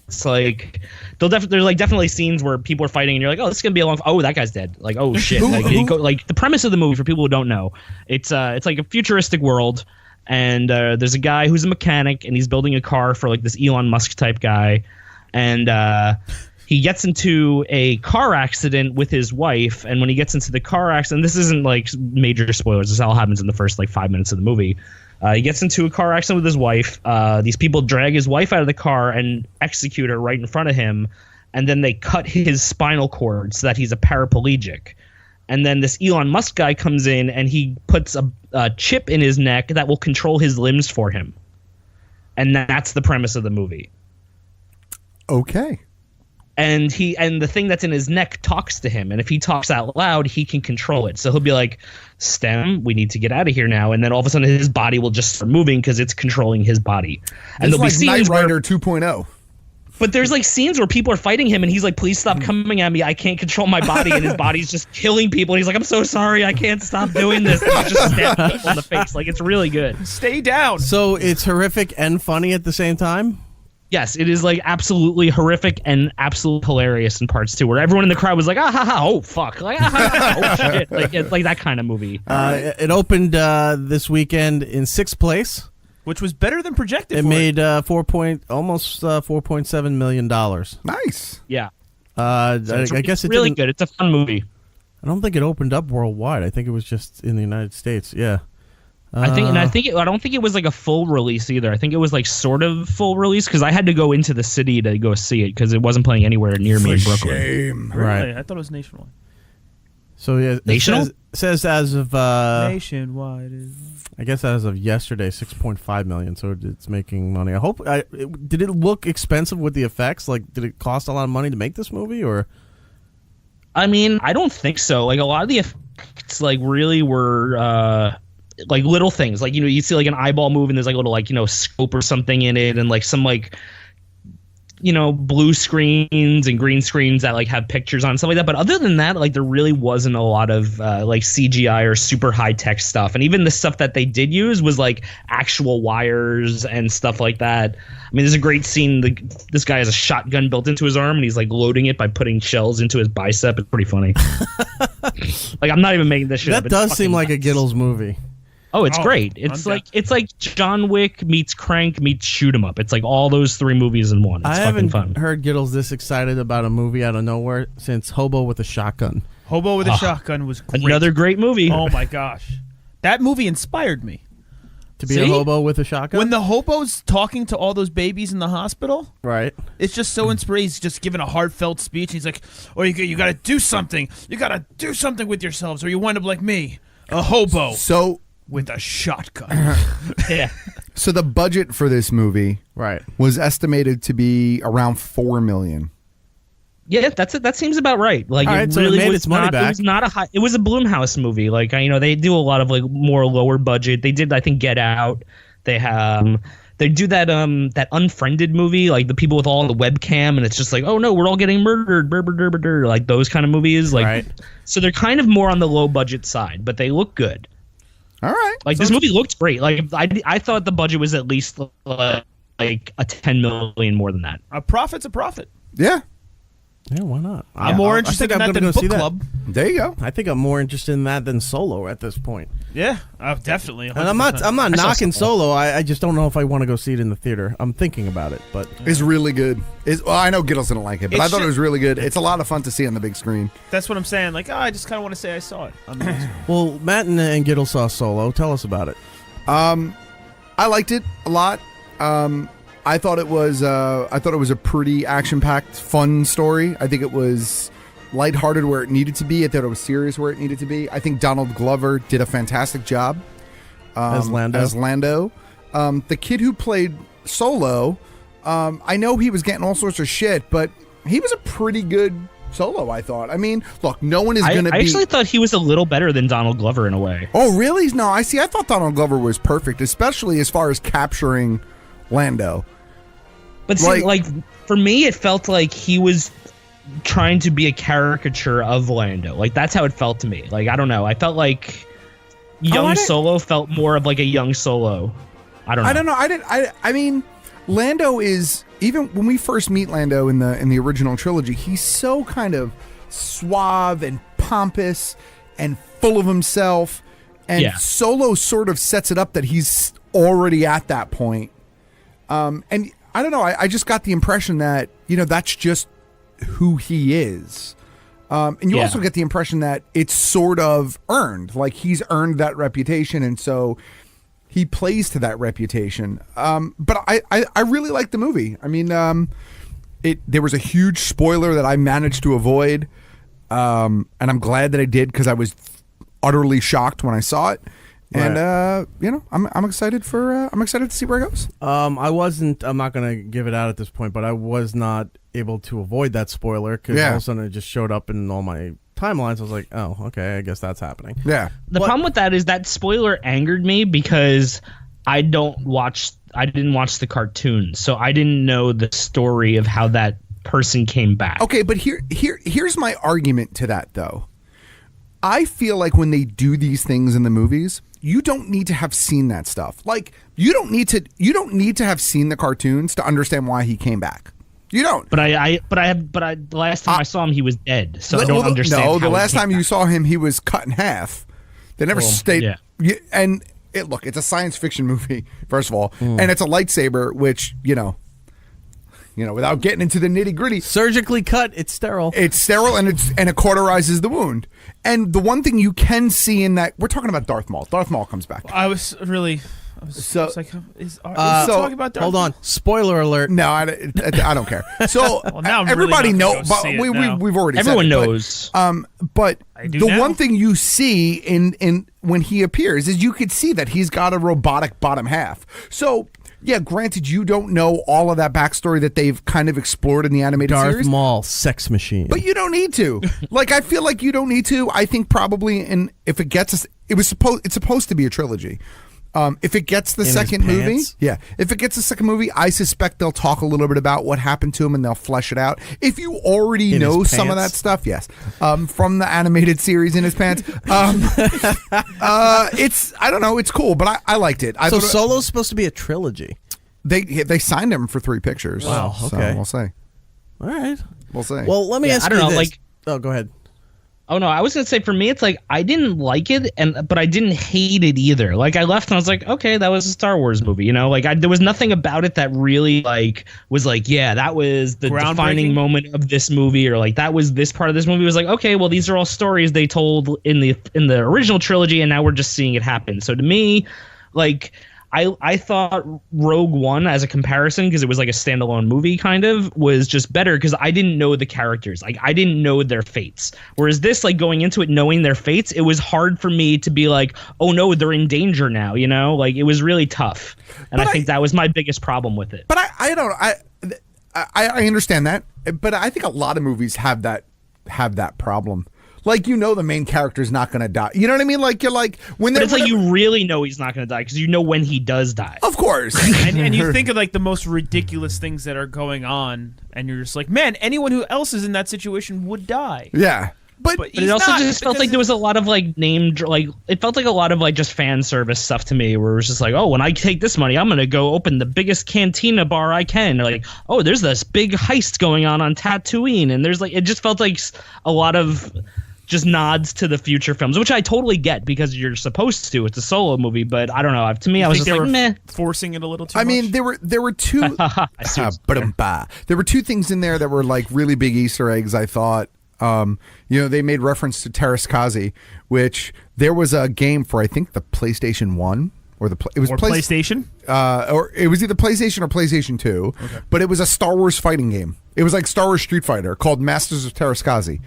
It's like there's definitely scenes where people are fighting and you're like, oh, this is gonna be a long. Oh, that guy's dead. Like, oh shit. Like the premise of the movie for people who don't know, it's like a futuristic world, and there's a guy who's a mechanic and he's building a car for like this Elon Musk type guy, and he gets into a car accident with his wife, and when he gets into the car accident, this isn't like major spoilers, this all happens in the first like 5 minutes of the movie. He gets into a car accident with his wife. These people drag his wife out of the car and execute her right in front of him, and then they cut his spinal cord so that he's a paraplegic. And then this Elon Musk guy comes in and he puts a chip in his neck that will control his limbs for him. And that's the premise of the movie. Okay. and the thing that's in his neck talks to him, and if he talks out loud, he can control it. So he'll be like, Stem, we need to get out of here now, and then all of a sudden his body will just start moving because it's controlling his body. And It's there'll like be scenes Knight Rider where, 2.0. but there's like scenes where people are fighting him, and he's like, please stop coming at me, I can't control my body, and his body's just killing people, and he's like, I'm so sorry, I can't stop doing this, and he's just stabbing people in the face. Like, it's really good. Stay down. So it's horrific and funny at the same time? Yes, it is like absolutely horrific and absolutely hilarious in parts too, where everyone in the crowd was like, ah ha ha, oh fuck, like, ah, ha, ha, oh shit, like, it's like that kind of movie. It opened this weekend in 6th place. Which was better than projected. It made almost $4.7 million. Nice. Yeah. I guess it's really good. It's a fun movie. I don't think it opened up worldwide. I think it was just in the United States. Yeah. I don't think it was like a full release either. I think it was like sort of full release because I had to go into the city to go see it because it wasn't playing anywhere near me in Brooklyn. Shame. Really? Right. I thought it was nationwide. So yeah, National? It says as of Nationwide. I guess as of yesterday, 6.5 million. So it's making money. I hope. Did it look expensive with the effects? Like, did it cost a lot of money to make this movie? Or, I mean, I don't think so. Like a lot of the effects, like really were like little things. Like you see like an eyeball move and there's like a little like scope or something in it, and like some like blue screens and green screens that like have pictures on, stuff like that. But other than that, like there really wasn't a lot of like CGI or super high tech stuff. And even the stuff that they did use was like actual wires and stuff like that. I mean, there's a great scene. This guy has a shotgun built into his arm and he's like loading it by putting shells into his bicep. It's pretty funny. Like, I'm not even making this shit up. That does seem like a Gittles movie. Oh, it's great. It's like John Wick meets Crank meets Shoot 'em Up. It's like all those three movies in one. It's fucking fun. I haven't heard Gittles this excited about a movie out of nowhere since Hobo with a Shotgun. Hobo with a Shotgun was great. Another great movie. Oh my gosh. That movie inspired me. To be a hobo with a shotgun? When the hobo's talking to all those babies in the hospital, right? It's just so inspiring. He's just giving a heartfelt speech. He's like, "Oh, you got to do something. You got to do something with yourselves, or you wind up like me, a hobo." So with a shotgun. Yeah. So the budget for this movie, was estimated to be around $4 million. Yeah, that's it. That seems about right. Like, all right, it so really it made was its money back. It was not a high. It was a Blumhouse movie. Like, they do a lot of like more lower budget. They did, I think, Get Out. They have. They do that that Unfriended movie, like the people with all the webcam, and it's just like, oh no, we're all getting murdered, like those kind of movies. Like, so they're kind of more on the low budget side, but they look good. All right. Like, this movie looked great. Like, I thought the budget was at least like a $10 million more than that. A profit's a profit. Yeah. Yeah, why not? I'm more interested in that than Book Club. There you go. I think I'm more interested in that than Solo at this point. Yeah, definitely. 100%. And I'm not knocking Solo. I just don't know if I want to go see it in the theater. I'm thinking about it, but it's really good. Well, I know Gittles didn't like it, but I thought it was really good. It's a lot of fun to see on the big screen. That's what I'm saying. Like, I just kind of want to say I saw it on the big screen. Well, Matt and Gittle saw Solo. Tell us about it. I liked it a lot. I thought it was a pretty action-packed, fun story. I think it was lighthearted where it needed to be. I thought it was serious where it needed to be. I think Donald Glover did a fantastic job as Lando. The kid who played Solo, I know he was getting all sorts of shit, but he was a pretty good Solo, I thought. I mean, look, no one is going to be... I actually thought he was a little better than Donald Glover in a way. Oh, really? No, I thought Donald Glover was perfect, especially as far as capturing Lando. But see, like for me, it felt like he was trying to be a caricature of Lando. Like, that's how it felt to me. Like, I don't know. I felt like young Solo felt more of like a young Solo. I don't know. I mean, Lando is, even when we first meet Lando in the original trilogy, he's so kind of suave and pompous and full of himself. And Solo sort of sets it up that he's already at that point. And I don't know. I just got the impression that, that's just who he is. And you also get the impression that it's sort of earned. Like, he's earned that reputation, and so he plays to that reputation. But I really liked the movie. I mean, there was a huge spoiler that I managed to avoid. And I'm glad that I did, because I was utterly shocked when I saw it. And I'm excited to see where it goes. I'm not gonna give it out at this point, but I was not able to avoid that spoiler because all of a sudden it just showed up in all my timelines. I was like, oh, okay, I guess that's happening. Yeah. The problem with that is that spoiler angered me because I didn't watch the cartoon, so I didn't know the story of how that person came back. Okay, but here's my argument to that though. I feel like when they do these things in the movies, you don't need to have seen that stuff. Like you don't need to have seen the cartoons to understand why he came back. You don't. But the last time I saw him, he was dead. So I don't understand. No, the last time you saw him, he was cut in half. They never stayed. Yeah. And look, it's a science fiction movie, first of all, and it's a lightsaber, which without getting into the nitty gritty, surgically cut. It's sterile. It's sterile, and it cauterizes the wound. And the one thing you can see in that, we're talking about Darth Maul. Darth Maul comes back. I was like, is talking about Darth hold on, spoiler alert. No, I don't care. So now everybody really knows, but we've already everyone said it, knows. But the one thing you see in when he appears is you could see that he's got a robotic bottom half. So yeah, granted, you don't know all of that backstory that they've kind of explored in the animated series. Darth Maul, sex machine. But you don't need to. Like, I feel like you don't need to. I think probably, if it gets, it's supposed to be a trilogy. If it gets the second movie, if it gets the second movie, I suspect they'll talk a little bit about what happened to him and they'll flesh it out. If you already know some of that stuff, yes, from the animated series in his pants, I don't know, it's cool, but I liked it. So Solo's supposed to be a trilogy. They signed him for 3 pictures. Wow. Okay, so we'll see. All right, we'll see. Well, let me ask you this. Go ahead. Oh no, I was gonna say for me it's like I didn't like it, but I didn't hate it either. Like I left and I was like, okay, that was a Star Wars movie, Like there was nothing about it that really was yeah, that was the defining moment of this movie, or like that was this part of this movie. It was like, okay, well these are all stories they told in the original trilogy, and now we're just seeing it happen. So to me, like I thought Rogue One, as a comparison, because it was like a standalone movie kind of, was just better because I didn't know the characters. Like, I didn't know their fates. Whereas this, like, going into it knowing their fates, it was hard for me to be like, oh no, they're in danger now, Like, it was really tough. And I think that was my biggest problem with it. But I understand that, but I think a lot of movies have that problem. Like, the main character's not going to die. You know what I mean? Like, you're like... But it's like you really know he's not going to die because you know when he does die. Of course. and you think of, like, the most ridiculous things that are going on, and you're just like, man, anyone who else is in that situation would die. Yeah. But it also just felt like there was a lot of, like, it felt like a lot of, like, just fan service stuff to me where it was just like, oh, when I take this money, I'm going to go open the biggest cantina bar I can. Or like, oh, there's this big heist going on Tatooine. And there's, like, it just felt like a lot of... just nods to the future films, which I totally get because you're supposed to. It's a Solo movie, but I don't know. To me, I was just like, meh. Forcing it a little too much? I mean, there were two... there were two things in there that were like really big Easter eggs, I thought. They made reference to Terraskazi, which there was a game for, I think, the PlayStation 1. PlayStation? Or it was either PlayStation or PlayStation 2. Okay. But it was a Star Wars fighting game. It was like Star Wars Street Fighter called Masters of Terraskazi.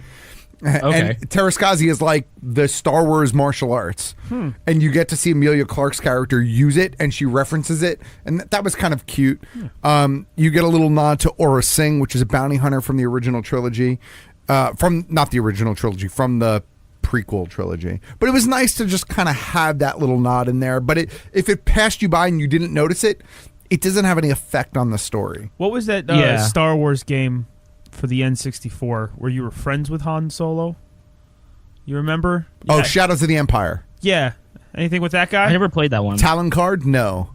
Okay. And Terraskazi is like the Star Wars martial arts. And you get to see Emilia Clarke's character use it, and she references it. And that was kind of cute. You get a little nod to Aura Singh, which is a bounty hunter from the original trilogy. From the prequel trilogy. But it was nice to just kind of have that little nod in there. But if it passed you by and you didn't notice it, it doesn't have any effect on the story. What was that Star Wars game for the N64 where you were friends with Han Solo? You remember? Oh, Shadows of the Empire. Yeah. Anything with that guy? I never played that one. Talon Card? No.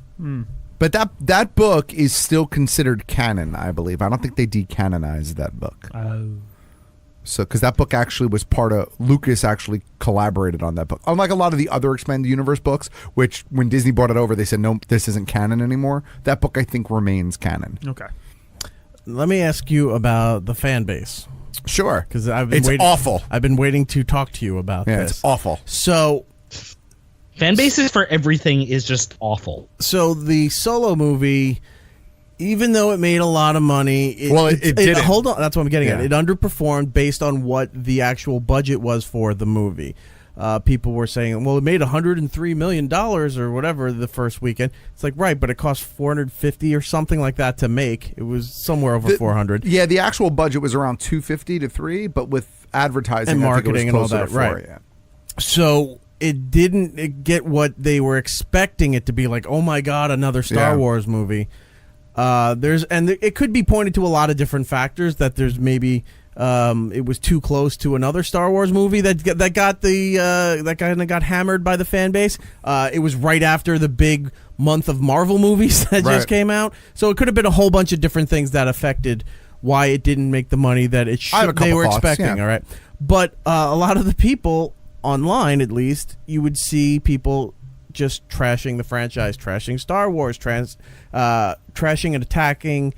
But that book is still considered canon, I believe. I don't think they decanonized that book. Oh. So, because that book actually was part of... Lucas actually collaborated on that book. Unlike a lot of the other Expanded Universe books, which when Disney brought it over, they said, no, this isn't canon anymore. That book, I think, remains canon. Okay. Let me ask you about the fan base. Sure. Because it's awful. I've been waiting to talk to you about this. Yeah, it's awful. So... fan bases for everything is just awful. So the Solo movie... Even though it made a lot of money, it did. Hold on, that's what I'm getting at. It underperformed based on what the actual budget was for the movie. people were saying, well, it made $103 million or whatever the first weekend. It's like, right, but it cost $450 or something like that to make. It was somewhere over $400. Yeah, the actual budget was around $250 to $300, but with advertising and marketing I think it was and all that, right? Yeah. So it didn't get what they were expecting it to be. Like, oh my God, another Star Wars movie. It could be pointed to a lot of different factors. That there's maybe. It was too close to another Star Wars movie that kind of got hammered by the fan base. It was right after the big month of Marvel movies that just came out, so it could have been a whole bunch of different things that affected why it didn't make the money that they were expecting. Yeah. All right, but a lot of the people online, at least, you would see people just trashing the franchise, trashing Star Wars, trashing and attacking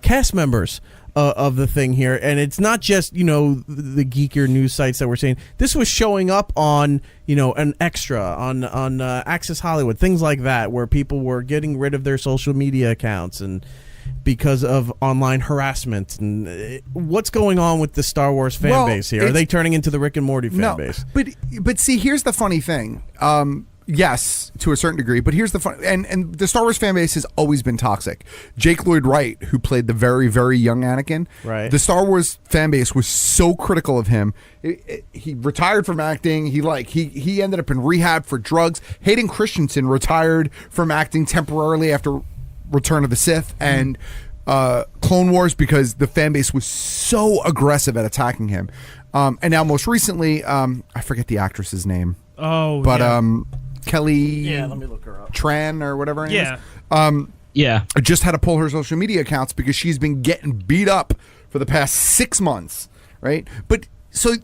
cast members of the thing here. And it's not just, the geekier news sites that we're saying. This was showing up on, an extra, on Access Hollywood, things like that, where people were getting rid of their social media accounts and because of online harassment. And what's going on with the Star Wars fan base here? Are they turning into the Rick and Morty fan base? But see, here's the funny thing. Yes, to a certain degree, but here's the fun, and the Star Wars fan base has always been toxic. Jake Lloyd Wright, who played the very, very young Anakin, right? The Star Wars fan base was so critical of him. He retired from acting. He ended up in rehab for drugs. Hayden Christensen retired from acting temporarily after Return of the Sith and Clone Wars because the fan base was so aggressive at attacking him. And now, most recently, I forget the actress's name. Oh, but yeah. Kelly let me look her up. Tran or whatever her name is. Just had to pull her social media accounts because she's been getting beat up for the past 6 months, right? But so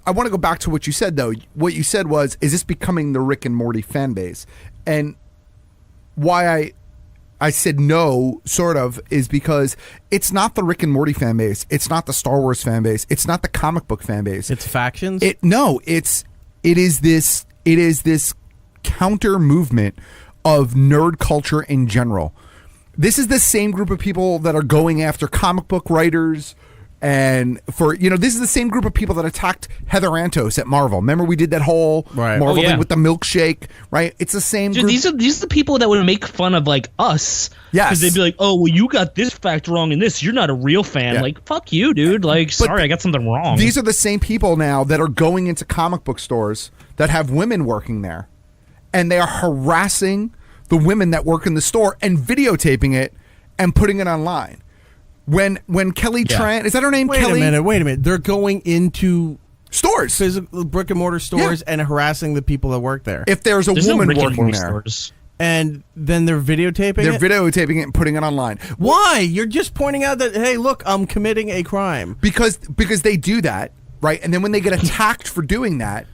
I want to go back to what you said, though. What you said was, is this becoming the Rick and Morty fan base? And why I said no, sort of, is because it's not the Rick and Morty fan base. It's not the Star Wars fan base. It's not the comic book fan base. It's factions? It is this counter movement of nerd culture in general. This is the same group of people that are going after comic book writers, and this is the same group of people that attacked Heather Antos at Marvel. Remember, we did that whole Marvel thing with the milkshake, right? It's the same group. These are the people that would make fun of us. Yes, because they'd be like, "Oh, well, you got this fact wrong in this. You're not a real fan." Yeah. Like, fuck you, dude. Like, sorry, I got something wrong. These are the same people now that are going into comic book stores that have women working there, and they are harassing the women that work in the store and videotaping it and putting it online. When Kelly Tran, is that her name? Kelly? Wait a minute. They're going into stores, physical brick and mortar stores, and harassing the people that work there. If there's woman working there. Stores. And then they're videotaping it? They're videotaping it and putting it online. Why? You're just pointing out that, hey, look, I'm committing a crime. Because they do that, right? And then when they get attacked for doing that,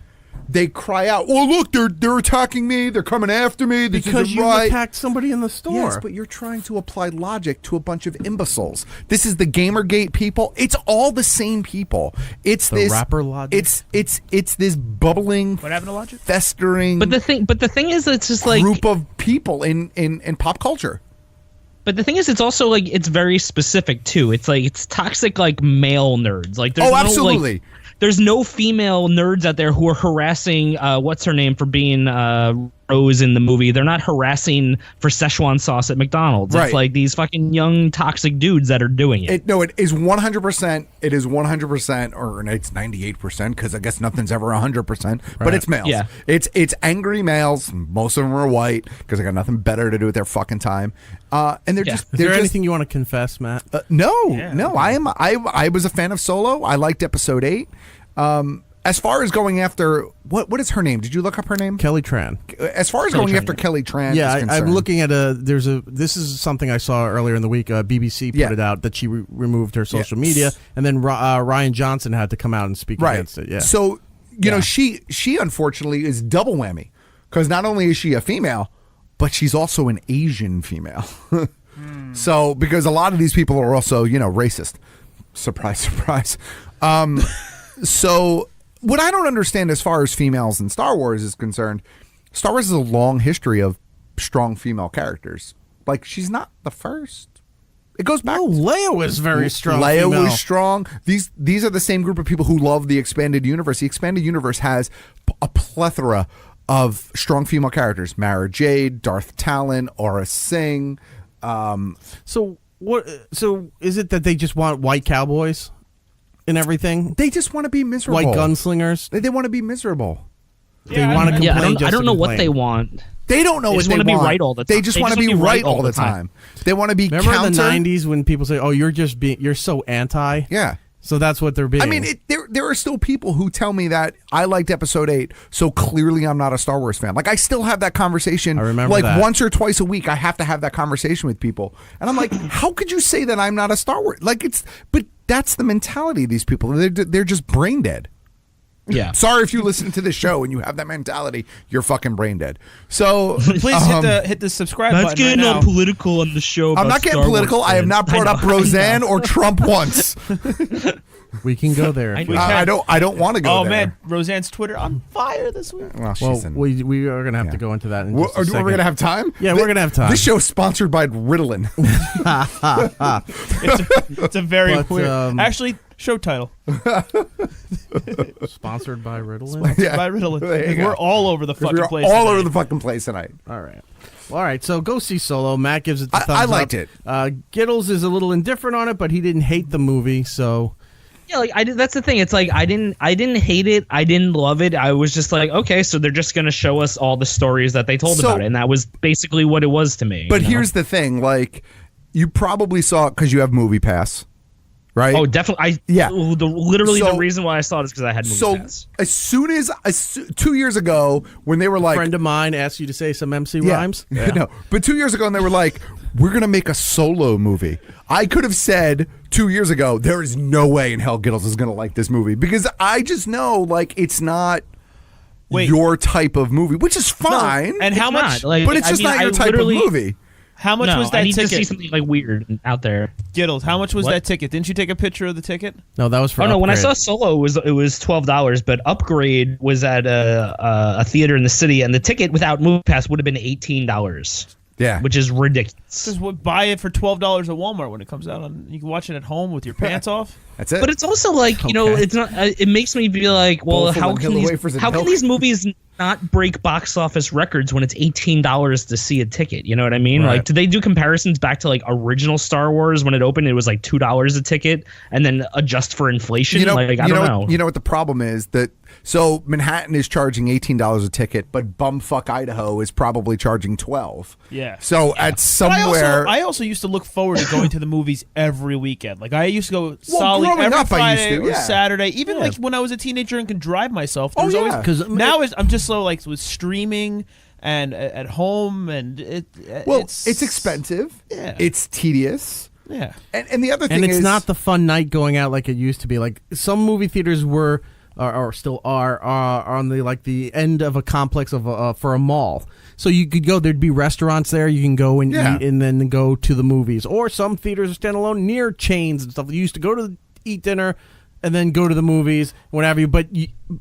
they cry out, "Oh, look, they're attacking me. They're coming after me. This because isn't you right." attacked somebody in the store. Yes, but you're trying to apply logic to a bunch of imbeciles. This is the Gamergate people. It's all the same people. It's the this rapper logic. It's this bubbling, what happened to logic? Festering. But the thing is, it's just like group of people in pop culture. But the thing is, it's also like it's very specific too. It's like it's toxic, like male nerds. Like there's absolutely. There's no female nerds out there who are harassing what's her name for being Rose in the movie. They're not harassing for Szechuan sauce at McDonald's. Right. It's like these fucking young toxic dudes that are doing it. It is 100%. It is 100%, or it's 98% because I guess nothing's ever 100%. But it's males. Yeah. It's angry males. Most of them are white because they got nothing better to do with their fucking time. And they're just. Is there anything you want to confess, Matt? No. I was a fan of Solo. I liked Episode 8. As far as going after what is her name? Did you look up her name? Kelly Tran. As far as going after Kelly Tran, yeah, is concerned, I'm looking at this is something I saw earlier in the week. BBC put it out that she removed her social media, and then Ryan Johnson had to come out and speak against it. Yeah. So she unfortunately is double whammy because not only is she a female, but she's also an Asian female. So because a lot of these people are also racist. Surprise, surprise. So what I don't understand as far as females in Star Wars is concerned, Star Wars has a long history of strong female characters. Like, she's not the first. It goes back. No, Leia was very strong. Leia female. was strong. These are the same group of people who love the expanded universe. The expanded universe has a plethora of strong female characters: Mara Jade, Darth Talon, Aura Singh. So what? So is it that they just want white cowboys and everything? They just want to be miserable. White gunslingers. They want to be miserable. They want to complain. I don't know what they want. They don't know what they want. Be right all the time. They just want to be right all the time. They want to be. Remember in the '90s when people say, "Oh, you're so anti." Yeah. So that's what they're being. I mean, there are still people who tell me that I liked Episode 8, so clearly I'm not a Star Wars fan. Like, I still have that conversation. I remember like that. once or twice a week. I have to have that conversation with people, and I'm like, how could you say that I'm not a Star Wars? Like, but that's the mentality of these people. They're just brain dead. Yeah. Sorry if you listen to this show and you have that mentality, you're fucking brain dead. So please hit the subscribe button. That's getting all political on the show. I'm not getting political. I have not brought up Roseanne or Trump once. We can go there. I don't want to go there. Oh man, Roseanne's Twitter on fire this week. Well, we are going to have to go into that in just a second. We're going to have time? Yeah, we're going to have time. This show is sponsored by Ritalin. It's a very weird. Actually, show title. Sponsored by Ritalin? Yeah. By Ritalin. We're all over the fucking place. All over the fucking place tonight. All right. Well, all right, so go see Solo. Matt gives it the thumbs up. I liked it. Gittles is a little indifferent on it, but he didn't hate the movie, so... Yeah, like that's the thing. It's like I didn't hate it. I didn't love it. I was just like, okay, so they're just gonna show us all the stories that they told about it, and that was basically what it was to me. But here's the thing: like, you probably saw it because you have Movie Pass, right? Oh, definitely. The reason why I saw it is because I had Movie Pass. As soon as 2 years ago, when they were like, a friend of mine asked you to say some MC rhymes. Yeah. No, but 2 years ago, and they were like, we're gonna make a Solo movie. I could have said 2 years ago, there is no way in hell Gittles is going to like this movie because I just know like it's not your type of movie, which is fine. No, and how much? But it's just not your type of movie. How much was that I need ticket? to see something like weird out there. Gittles, how much was that ticket? Didn't you take a picture of the ticket? No, that was for no, when I saw Solo, it was $12, but Upgrade was at a theater in the city, and the ticket without Movie Pass would have been $18. Yeah, which is ridiculous. Just buy it for $12 at Walmart when it comes out. You can watch it at home with your pants off. That's it. But it's also like it's not. It makes me be like, well, how can these movies not break box office records when it's $18 to see a ticket? You know what I mean? Right. Like, do they do comparisons back to like original Star Wars when it opened? It was like $2 a ticket, and then adjust for inflation. I don't know. You know what the problem is that. So Manhattan is charging $18 a ticket, but bumfuck Idaho is probably charging $12. Yeah. So at somewhere, I also used to look forward to going to the movies every weekend. Like I used to go solid every Friday or Saturday. Even like when I was a teenager and could drive myself. Because now I'm just so like with streaming and at home and it's expensive. Yeah. It's tedious. Yeah. And the other thing is, it's not the fun night going out like it used to be. Like some movie theaters were. Or still are on the end of a complex of for a mall, so you could go. There'd be restaurants there. You can go and eat, and then go to the movies. Or some theaters are standalone near chains and stuff. You used to go to eat dinner and then go to the movies, whatever. But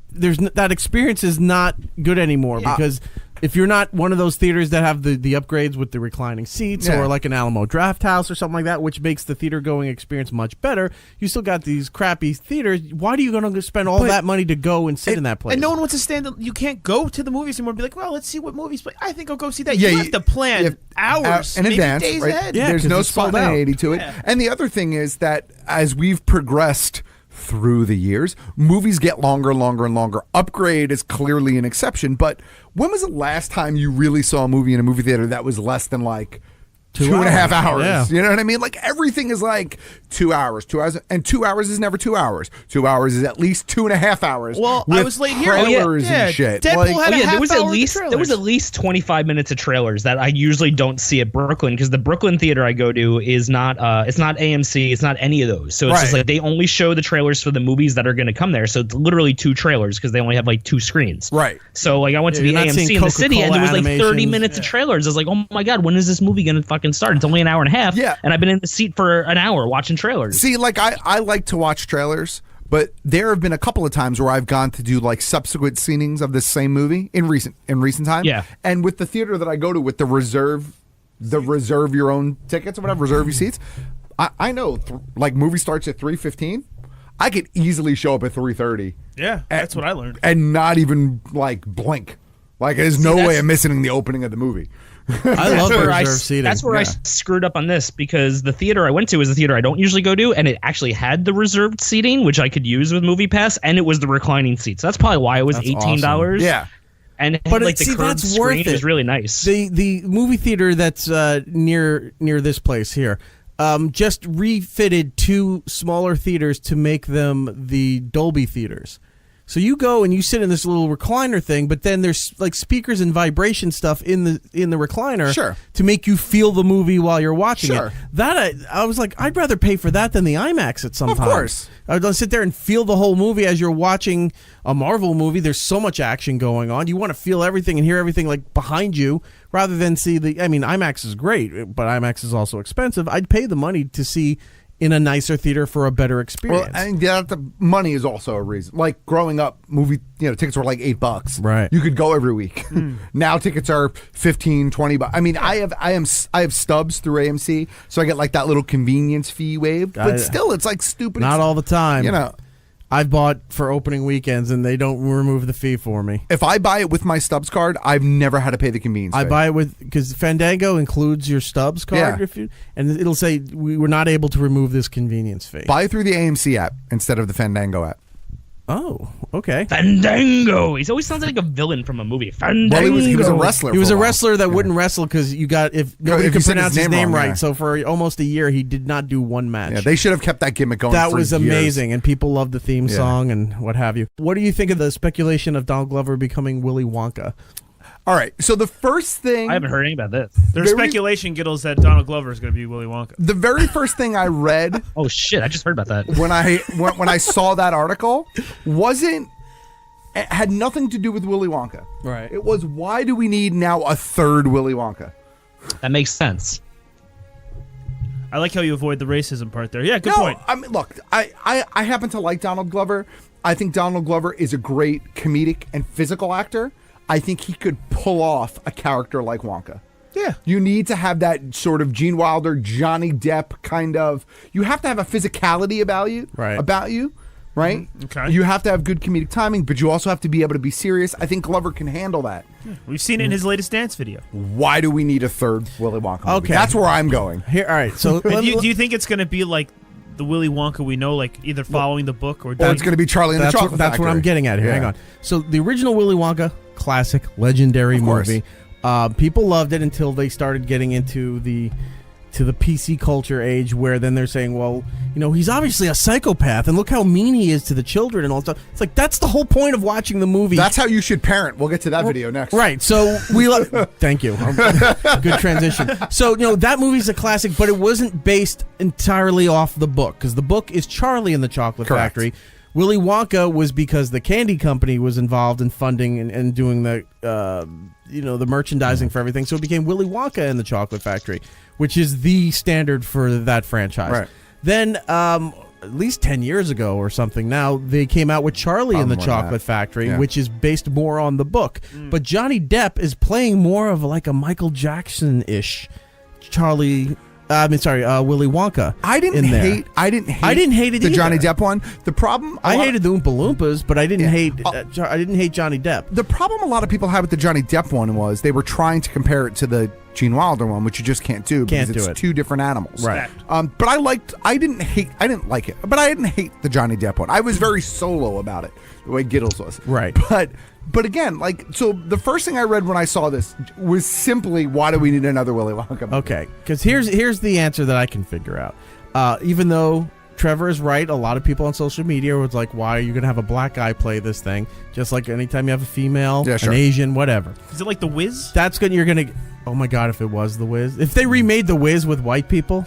there's that experience is not good anymore because if you're not one of those theaters that have the upgrades with the reclining seats or like an Alamo Draft House or something like that, which makes the theater going experience much better, you still got these crappy theaters. Why are you going to spend all that money to go and sit in that place? And no one wants to stand. You can't go to the movies anymore and be like, well, let's see what movies play. I think I'll go see that. You have to plan hours in advance, days right? ahead. Yeah, there's no spontaneity to it. Yeah. And the other thing is that as we've progressed through the years, movies get longer and longer and longer. Upgrade is clearly an exception, but when was the last time you really saw a movie in a movie theater that was less than like 2.5 hours? Yeah. You know what I mean? Like everything is like 2 hours, 2 hours, and 2 hours is never 2 hours. 2 hours is at least 2.5 hours. Well, I was late here. Trailers and shit. Deadpool had a half there was hour at least 25 minutes of trailers that I usually don't see at Brooklyn because the Brooklyn theater I go to is not it's not AMC, it's not any of those. So it's just like they only show the trailers for the movies that are going to come there. So it's literally 2 trailers because they only have like 2 screens. Right. So like I went to the AMC in the city and there was like 30 minutes of trailers. I was like, oh my god, when is this movie going to fucking start? It's only an hour and a half. Yeah. And I've been in the seat for an hour watching trailers. See, like I like to watch trailers, but there have been a couple of times where I've gone to do like subsequent screenings of this same movie in recent time. Yeah. And with the theater that I go to with the reserve your own tickets or whatever, reserve your seats, I know like movie starts at 3:15. I could easily show up at 3:30. Yeah, that's what I learned. And not even like blink. Like there's no way I'm missing the opening of the movie. I love reserved seating. That's where I screwed up on this because the theater I went to is a theater I don't usually go to, and it actually had the reserved seating, which I could use with MoviePass, and it was the reclining seats. That's probably why it was $18. Awesome. Yeah. And but like the curved that's screen worth it. was really nice. The movie theater that's near this place here just refitted 2 smaller theaters to make them the Dolby theaters. So you go and you sit in this little recliner thing, but then there's like speakers and vibration stuff in the recliner to make you feel the movie while you're watching it. That I was like, I'd rather pay for that than the IMAX at some time. Of course. I would sit there and feel the whole movie as you're watching a Marvel movie. There's so much action going on. You want to feel everything and hear everything like behind you rather than see IMAX is great, but IMAX is also expensive. I'd pay the money to see in a nicer theater for a better experience. Well, and the money is also a reason. Like growing up, tickets were like $8. Right. You could go every week. Now tickets are $15, $20. I mean, I have stubs through AMC, so I get like that little convenience fee waived. But still, it's like stupid. Not all the time. You know. I've bought for opening weekends, and they don't remove the fee for me. If I buy it with my Stubs card, I've never had to pay the convenience fee. I buy it because Fandango includes your Stubs card, and it'll say we were not able to remove this convenience fee. Buy through the AMC app instead of the Fandango app. Oh, okay. Fandango. He always sounds like a villain from a movie. Fandango. Well, he was a wrestler. He was a wrestler that wouldn't wrestle because if nobody could pronounce his name right. Yeah. So for almost a year, he did not do one match. Yeah, they should have kept that gimmick going. That for was years. amazing, and people loved the theme song and what have you. What do you think of the speculation of Donald Glover becoming Willy Wonka? All right, so the first thing... I haven't heard anything about this. There's speculation, Gittles, that Donald Glover is going to be Willy Wonka. The very first thing I read... Oh, shit, I just heard about that. When I saw that article, it had nothing to do with Willy Wonka. Right. It was, why do we need now a third Willy Wonka? That makes sense. I like how you avoid the racism part there. Yeah, good point. I mean, look, I happen to like Donald Glover. I think Donald Glover is a great comedic and physical actor. I think he could pull off a character like Wonka. Yeah. You need to have that sort of Gene Wilder, Johnny Depp kind of... You have to have a physicality about you. Right. Right? Okay. You have to have good comedic timing, but you also have to be able to be serious. I think Glover can handle that. Yeah. We've seen it in his latest dance video. Why do we need a third Willy Wonka movie? Okay. That's where I'm going. Here, all right. So do you think it's going to be like the Willy Wonka we know, like either following the book or... it's going to be Charlie and the Chocolate That's Factory. what I'm getting at here. Yeah. Hang on. So the original Willy Wonka, classic, legendary movie. People loved it until they started getting into the PC culture age, where then they're saying, well, he's obviously a psychopath, and look how mean he is to the children and all that stuff. It's like, that's the whole point of watching the movie. That's how you should parent. We'll get to that video next. Right. So thank you. Good transition. So, that movie's a classic, but it wasn't based entirely off the book, because the book is Charlie and the Chocolate Factory. Willy Wonka was because the candy company was involved in funding and doing the merchandising for everything. So it became Willy Wonka and the Chocolate Factory, which is the standard for that franchise. Right. Then, at least 10 years ago or something now, they came out with Charlie and the Chocolate Factory, which is based more on the book. But Johnny Depp is playing more of like a Michael Jackson-ish Willy Wonka. I didn't hate it the either. Johnny Depp one. The problem I hated the Oompa Loompas, but I didn't hate Johnny Depp. The problem a lot of people had with the Johnny Depp one was they were trying to compare it to the Gene Wilder one, which you just can't do because it's two different animals. Right. But I didn't like it, but I didn't hate the Johnny Depp one. I was very solo about it, the way Gittles was. Right. But again, so the first thing I read when I saw this was simply, why do we need another Willy Wonka movie? Okay, because here's the answer that I can figure out. Even though Trevor is right, a lot of people on social media was like, why are you going to have a black guy play this thing? Just like anytime you have a female, an Asian, whatever. Is it like The Wiz? That's good. You're going to... Oh my God, if it was The Wiz. If they remade The Wiz with white people...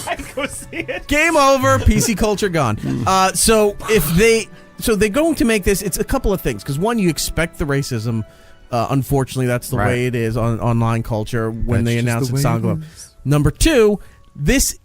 I'd go see it. Game over. PC culture gone. So they're going to make this... It's a couple of things. Because one, you expect the racism. Unfortunately, that's the way it is on online culture when they announce it. Number two, this...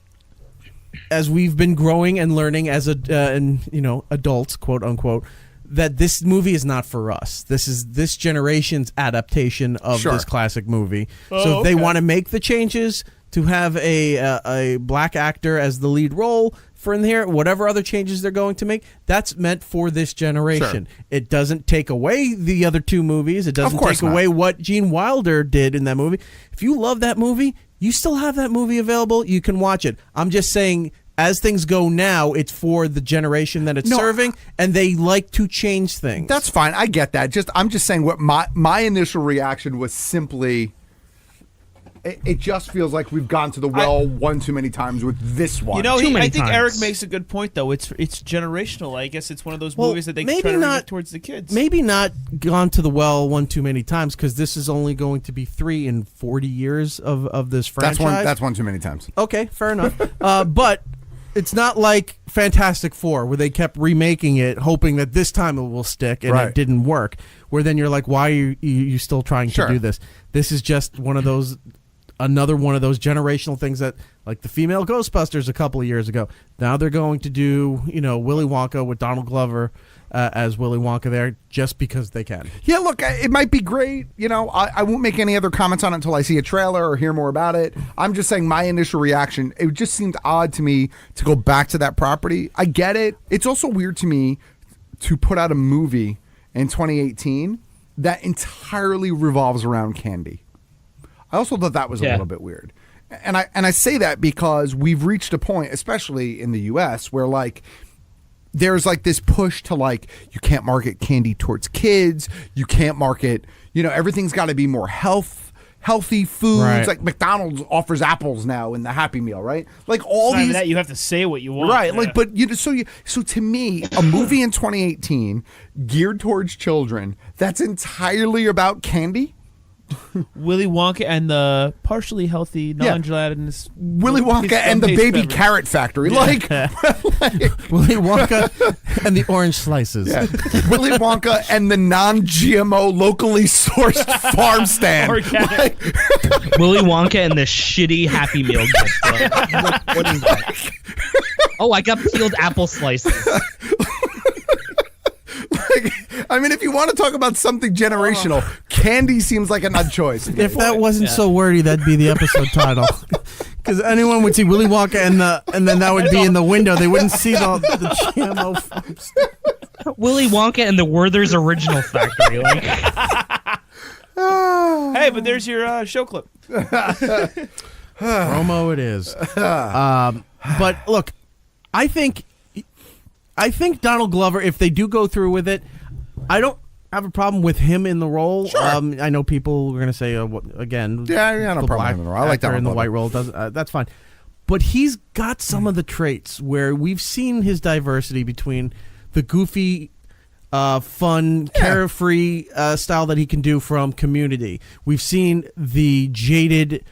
As we've been growing and learning as adults, quote unquote, that this movie is not for us. This is this generation's adaptation of this classic movie. So if they want to make the changes to have a black actor as the lead role, for in here, whatever other changes they're going to make, that's meant for this generation. Sure. It doesn't take away the other two movies. It doesn't take away what Gene Wilder did in that movie. If you love that movie, you still have that movie available. You can watch it. I'm just saying, as things go now, it's for the generation that it's serving, and they like to change things. That's fine. I get that. I'm just saying what my initial reaction was simply, it just feels like we've gone to the well one too many times with this one. I think Eric makes a good point, though. It's generational. I guess it's one of those movies that they try to remake towards the kids. Maybe not gone to the well one too many times, because this is only going to be 3 in 40 years of this franchise. That's one too many times. Okay, fair enough. But it's not like Fantastic Four, where they kept remaking it, hoping that this time it will stick, and it didn't work. Where then you're like, why are you still trying to do this? This is just another one of those generational things that, like the female Ghostbusters a couple of years ago. Now they're going to do, Willy Wonka with Donald Glover as Willy Wonka there, just because they can. Yeah, look, it might be great. I won't make any other comments on it until I see a trailer or hear more about it. I'm just saying my initial reaction, it just seemed odd to me to go back to that property. I get it. It's also weird to me to put out a movie in 2018 that entirely revolves around candy. I also thought that was a little bit weird. And I say that because we've reached a point, especially in the US, where there's this push to you can't market candy towards kids. You can't market, everything's got to be more healthy foods. Right. Like McDonald's offers apples now in the Happy Meal, right? All these that you have to say what you want. Right. Yeah. So to me, a movie in 2018 geared towards children that's entirely about candy. Willy Wonka and the partially healthy, non-gelatinous. Willy Wonka and the baby beverage. Carrot factory. Willy Wonka and the orange slices. Yeah. Willy Wonka and the non-GMO, locally sourced farm stand. Willy Wonka and the shitty Happy Meal gift. What is that? Oh, I got peeled apple slices. If you want to talk about something generational, candy seems like an odd choice. If that wasn't so wordy, that'd be the episode title. Because anyone would see Willy Wonka and then that would be in the window. They wouldn't see the GMO farms. Willy Wonka and the Werther's Original Factory. Hey, but there's your show clip. Promo it is. But look, I think Donald Glover, if they do go through with it, I don't have a problem with him in the role. Sure. I know people are going to say, again, no problem in the role. I like that in the white role. That's fine. But he's got some of the traits where we've seen his diversity between the goofy, fun, carefree style that he can do from Community. We've seen the jaded,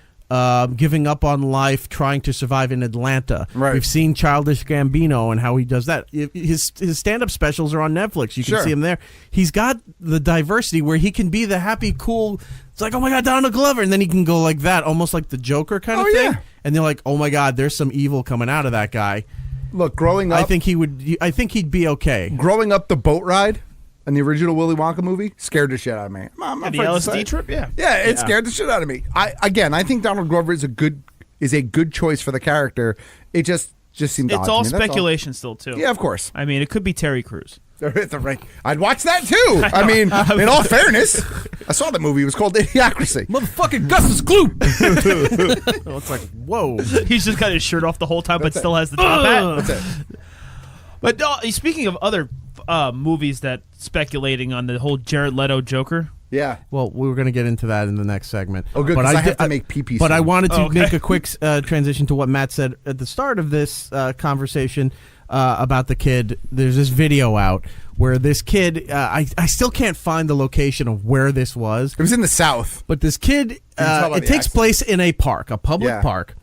giving up on life, trying to survive in Atlanta. Right. We've seen Childish Gambino and how he does that. His stand-up specials are on Netflix. You can see him there. He's got the diversity where he can be the happy, cool, it's like, oh my God, Donald Glover, and then he can go like that, almost like the Joker kind of thing. Yeah. And they're like, oh my God, there's some evil coming out of that guy. Look, growing up, I think he'd be okay. Growing up, the boat ride in the original Willy Wonka movie scared the shit out of me. The LSD trip, it scared the shit out of me. I think Donald Glover is a good choice for the character. It just seemed odd it's to all me. speculation still too. Yeah, of course. It could be Terry Crews. I'd watch that too. In all fairness, I saw the movie. It was called Idiocracy. Motherfucking Gus's Gloop. It's like, whoa. He's just got his shirt off the whole time, but still has the top hat. That's it. But speaking of other movies that speculating on the whole Jared Leto Joker. Yeah. Well, we were going to get into that in the next segment. Oh, good, because I have to make pee-pee But soon. I wanted to make a quick transition to what Matt said at the start of this conversation about the kid. There's this video out where this kid, I still can't find the location of where this was. It was in the South. But this kid, it takes place in a park, a public park,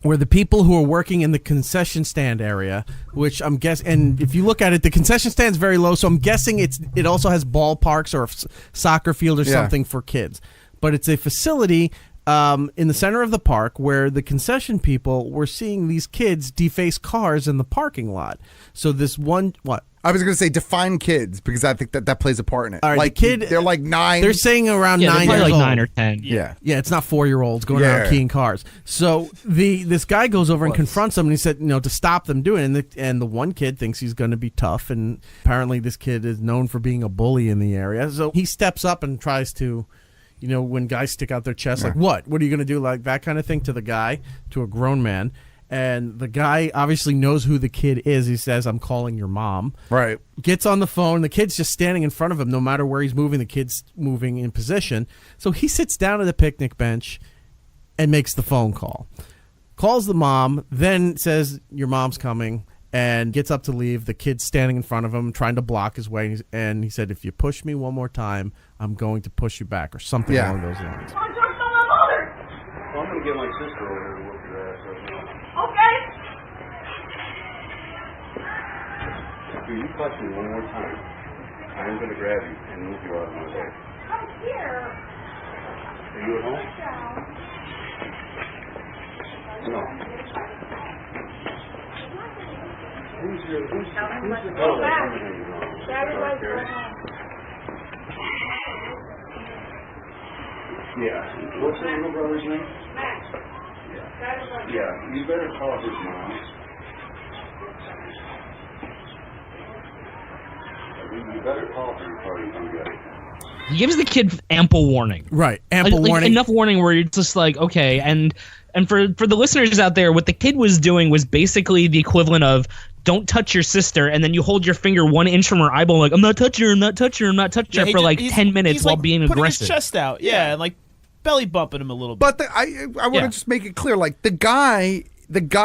where the people who are working in the concession stand area, which I'm guessing, and if you look at it, the concession stand's very low, so I'm guessing it also has ballparks or a soccer field or something for kids. But it's a facility in the center of the park where the concession people were seeing these kids deface cars in the parking lot. So this one, what? I was going to say define kids because I think that plays a part in it. All right, like they're like 9. They're saying around 9 years like old. 9 or 10. Yeah. Yeah, it's not 4-year-olds going around keying cars. So this guy goes over and confronts them, and he said, to stop them doing it. And the one kid thinks he's going to be tough, and apparently this kid is known for being a bully in the area. So he steps up and tries to, when guys stick out their chest, like, what? What are you going to do? Like that kind of thing to the guy, to a grown man. And the guy obviously knows who the kid is. He says, I'm calling your mom. Right. Gets on the phone. The kid's just standing in front of him. No matter where he's moving, the kid's moving in position. So he sits down at the picnic bench and makes the phone call. Calls the mom, then says, your mom's coming, and gets up to leave. The kid's standing in front of him, trying to block his way. And he said, if you push me one more time, I'm going to push you back, or something along those lines. I'm going to get my sister over here to whoop your ass right now. Okay. If you touch me one more time, I'm going to grab you and move you out of my way. I'm here. Are you at home? No. Who's the girl that's coming in your arms? Yeah. What's the little brother's name? Max. Yeah, you better call his mom. You better call her before you come get it. He gives the kid ample warning. Right, ample warning. Enough warning where you're just like, okay, and for the listeners out there, what the kid was doing was basically the equivalent of don't touch your sister, and then you hold your finger 1 inch from her eyeball like, I'm not touching her, I'm not touching her, I'm not touching her for like 10 minutes while being putting aggressive. His chest out, and like belly bumping him a little bit. But I want to just make it clear, like the guy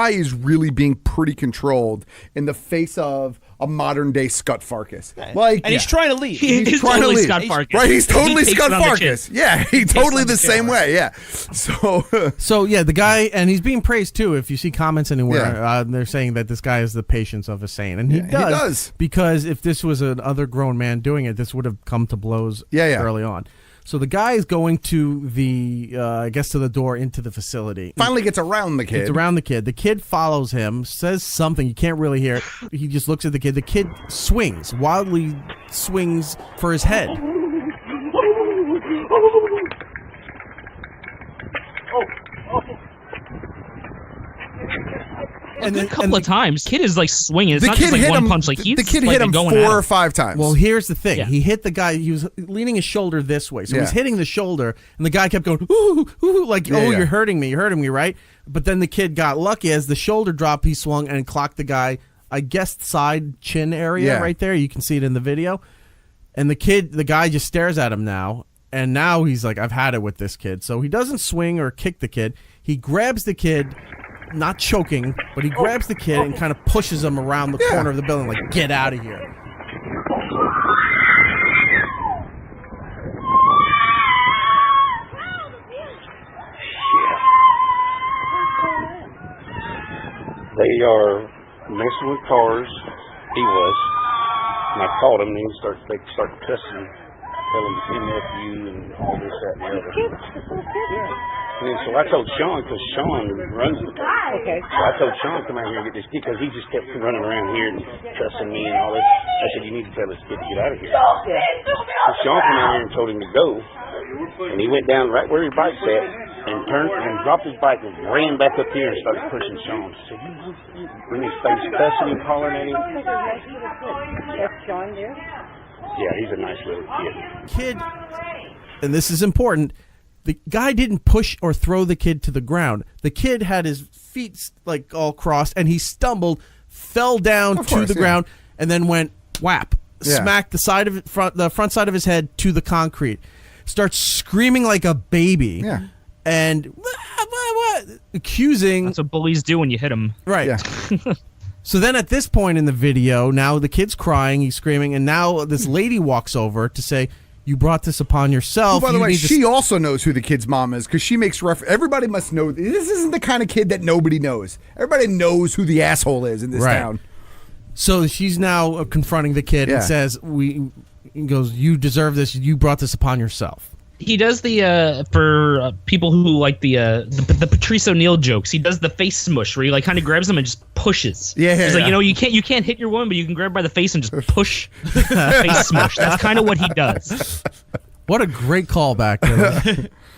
is really being pretty controlled in the face of a modern day Scut Farkas. Like, and he's trying to leave. He's trying totally to leave. Scott Farkas. Right, he's totally He Scut takes it on the Farkas. chin. Yeah, he totally the same way. Yeah. So yeah, the guy, and he's being praised too. If you see comments anywhere, they're saying that this guy has the patience of a saint, and he does. Because if this was another grown man doing it, this would have come to blows early on. So the guy is going to the, I guess, to the door into the facility. Finally gets around the kid. Gets around the kid. The kid follows him, says something. You can't really hear it. He just looks at the kid. The kid swings, wildly swings for his head. And then a couple of times, kid is like swinging. It's not just like one punch. Like the kid hit him 4 or 5 times. Well, here's the thing. Yeah. He hit the guy. He was leaning his shoulder this way, so he was hitting the shoulder, and the guy kept going, ooh, ooh, like, you're hurting me, right? But then the kid got lucky. As the shoulder dropped, he swung and clocked the guy, I guess, side chin area right there. You can see it in the video. And the guy just stares at him now, and now he's like, I've had it with this kid. So he doesn't swing or kick the kid. He grabs the kid, not choking, but he grabs the kid and kind of pushes him around the corner of the building, like, get out of here. They are messing with cars. He was. And I called him, and they start cussing, telling him nephew and all this, that, and the other. And then, so I told Sean, because Sean runs the car. Okay. So I told Sean, come out here and get this kid, because he just kept running around here and cussing me and all this. I said, you need to tell this kid to get out of here. So Sean came out here and told him to go. And he went down right where his bike's at and turned and dropped his bike and ran back up here and started pushing Sean. So when his face cussing and hollering at him. That's Sean there? Yeah, he's a nice little kid. And this is important, the guy didn't push or throw the kid to the ground. The kid had his feet like all crossed, and he stumbled, fell down to the ground, and then went whap, smacked the side of the front side of his head to the concrete. Starts screaming like a baby, and accusing. That's what bullies do when you hit them, right? Yeah. So then at this point in the video, now the kid's crying, he's screaming, and now this lady walks over to say, you brought this upon yourself. By the way, she also knows who the kid's mom is because she makes reference. Everybody must know. This isn't the kind of kid that nobody knows. Everybody knows who the asshole is in this town. So she's now confronting the kid and says, he goes, you deserve this. You brought this upon yourself. He does the for people who like the Patrice O'Neal jokes. He does the face smush where he like kind of grabs them and just pushes. Yeah, He's like, you can't hit your woman, but you can grab her by the face and just push. Face smush. That's kind of what he does. What a great callback.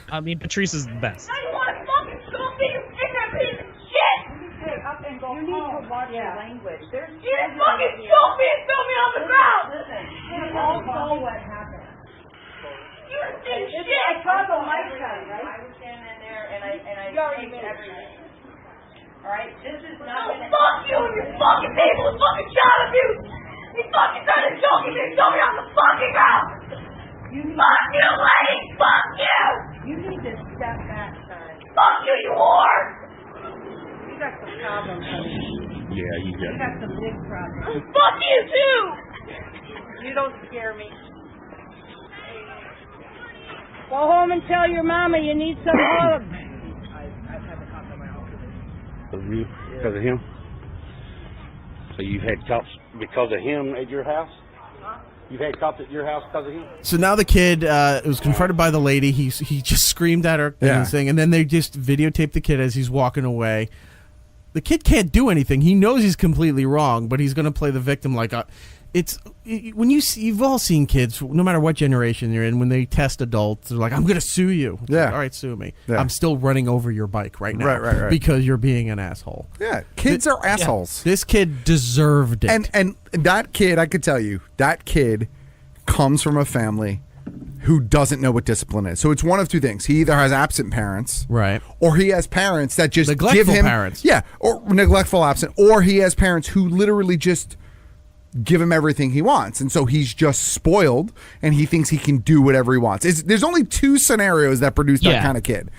I mean, Patrice is the best. I want to fucking stop being a piece of shit! Hey, up and go home. You need to watch your language. You just fucking stop me and throw me on the ground! Listen, you all know what happened. You're a big shit! I saw the lifetime, right? I was standing there and I taped everything. Alright? This is not gonna... Fuck you and your fucking people and fucking child abuse! He fucking tried to choke me and throw me on the fucking ground! Fuck you, lady! Fuck you! You need to step back, son. Fuck you, you whore! You got some problems, honey. Yeah, you You got some big problems. Fuck you, too! You don't scare me. Go home and tell your mama you need some hugs. Because of him? So you had cops because of him at your house? You've had cops at your house because of him? So now the kid was confronted by the lady. He just screamed at her and then they just videotaped the kid as he's walking away. The kid can't do anything. He knows he's completely wrong, but he's going to play the victim like when you've all seen kids, no matter what generation you're in, when they test adults, they're like, "I'm going to sue you." Yeah. All right, sue me. Yeah. I'm still running over your bike right now. Right. Because you're being an asshole. Yeah, kids are assholes. This kid deserved it. And that kid, I could tell you, that kid comes from a family who doesn't know what discipline is. So it's one of two things. He either has absent parents, right, or he has parents that just neglectful give him parents. Yeah, or neglectful absent, or he has parents who literally just give him everything he wants, and so he's just spoiled and he thinks he can do whatever he wants. There's only two scenarios that produce that kind of kid.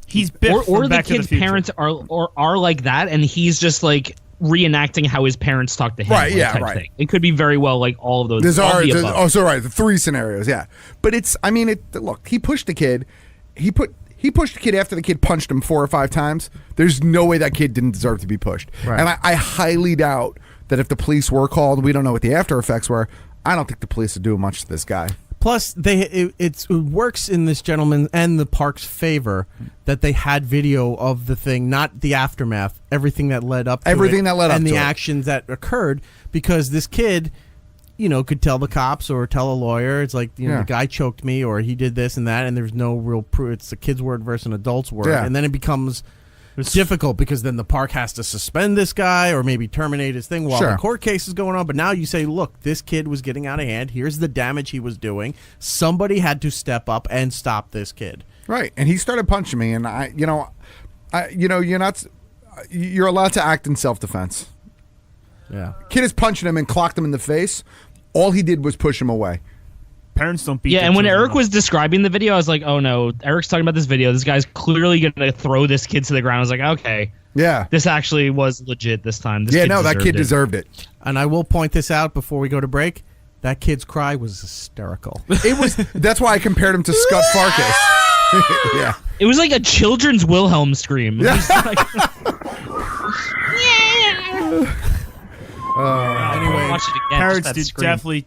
He's Biff or from the Back to kid's the Future. parents are like that, and he's just like reenacting how his parents talk to him. Right, yeah, type right. thing. It could be very well like all of those. The three scenarios, yeah. But look, he pushed the kid. He pushed the kid after the kid punched him 4 or 5 times. There's no way that kid didn't deserve to be pushed. Right. And I highly doubt that if the police were called, we don't know what the after effects were. I don't think the police would do much to this guy. Plus, it works in this gentleman and the park's favor that they had video of the thing, not the aftermath, everything that led up to it, and the actions that occurred, because this kid, could tell the cops or tell a lawyer, it's like, the guy choked me or he did this and that, and there's no real proof. It's a kid's word versus an adult's word. Yeah. And then it becomes difficult because then the park has to suspend this guy or maybe terminate his thing while the court case is going on. But now you say, look, this kid was getting out of hand. Here's the damage he was doing. Somebody had to step up and stop this kid. Right. And he started punching me, and you're allowed to act in self-defense. Yeah. Kid is punching him and clocked him in the face. All he did was push him away. Parents don't beat. Yeah, and when Eric was describing the video, I was like, "Oh no, Eric's talking about this video. This guy's clearly gonna throw this kid to the ground." I was like, "Okay, yeah, this actually was legit this time." That kid deserved it. And I will point this out before we go to break. That kid's cry was hysterical. It was. That's why I compared him to Scott Farkas. Yeah, it was like a children's Wilhelm scream. Yeah. Anyway, watch it again. Parents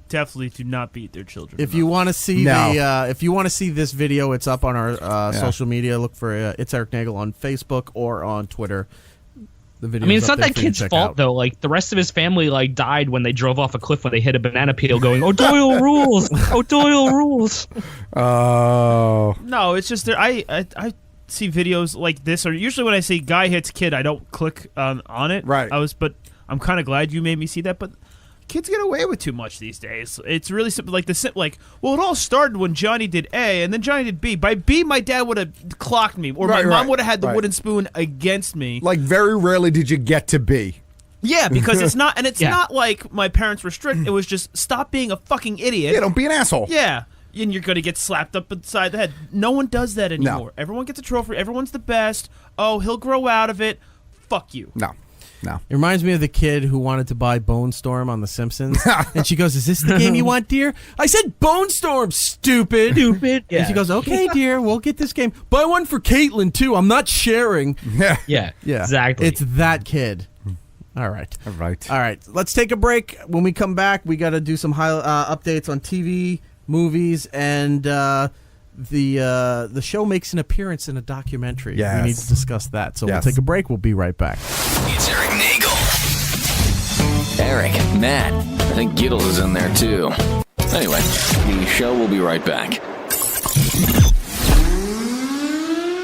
definitely do not beat their children. If you want to see if you want to see this video, it's up on our social media. Look for It's Erik Nagel on Facebook or on Twitter. The video. I mean, it's not that kid's fault though. Like the rest of his family, died when they drove off a cliff when they hit a banana peel, going, "O'Doyle rules! O'Doyle rules!" Oh no, it's just I see videos like this, or usually when I see guy hits kid, I don't click on it. Right. But I'm kind of glad you made me see that. But kids get away with too much these days. It's really simple. It all started when Johnny did A, and then Johnny did B. By B, my dad would have clocked me, or my mom would have had the wooden spoon against me. Like very rarely did you get to B. Yeah, because it's not, and it's not like my parents were strict. It was just stop being a fucking idiot. Yeah, don't be an asshole. Yeah. And you're going to get slapped up inside the head. No one does that anymore. No. Everyone gets a trophy. Everyone's the best. Oh, he'll grow out of it. Fuck you. No. It reminds me of the kid who wanted to buy Bone Storm on The Simpsons. And she goes, "Is this the game you want, dear?" I said, "Bone Storm, stupid." Stupid. Yeah. And she goes, "Okay, dear, we'll get this game. Buy one for Caitlin, too. I'm not sharing." Yeah, exactly. It's that kid. All right. All right. Let's take a break. When we come back, we got to do some updates on TV, movies, and the show makes an appearance in a documentary. Yes. We need to discuss that. So we'll take a break. We'll be right back. It's Erik Nagel. Eric, Matt, I think Gittle is in there too. Anyway, the show will be right back.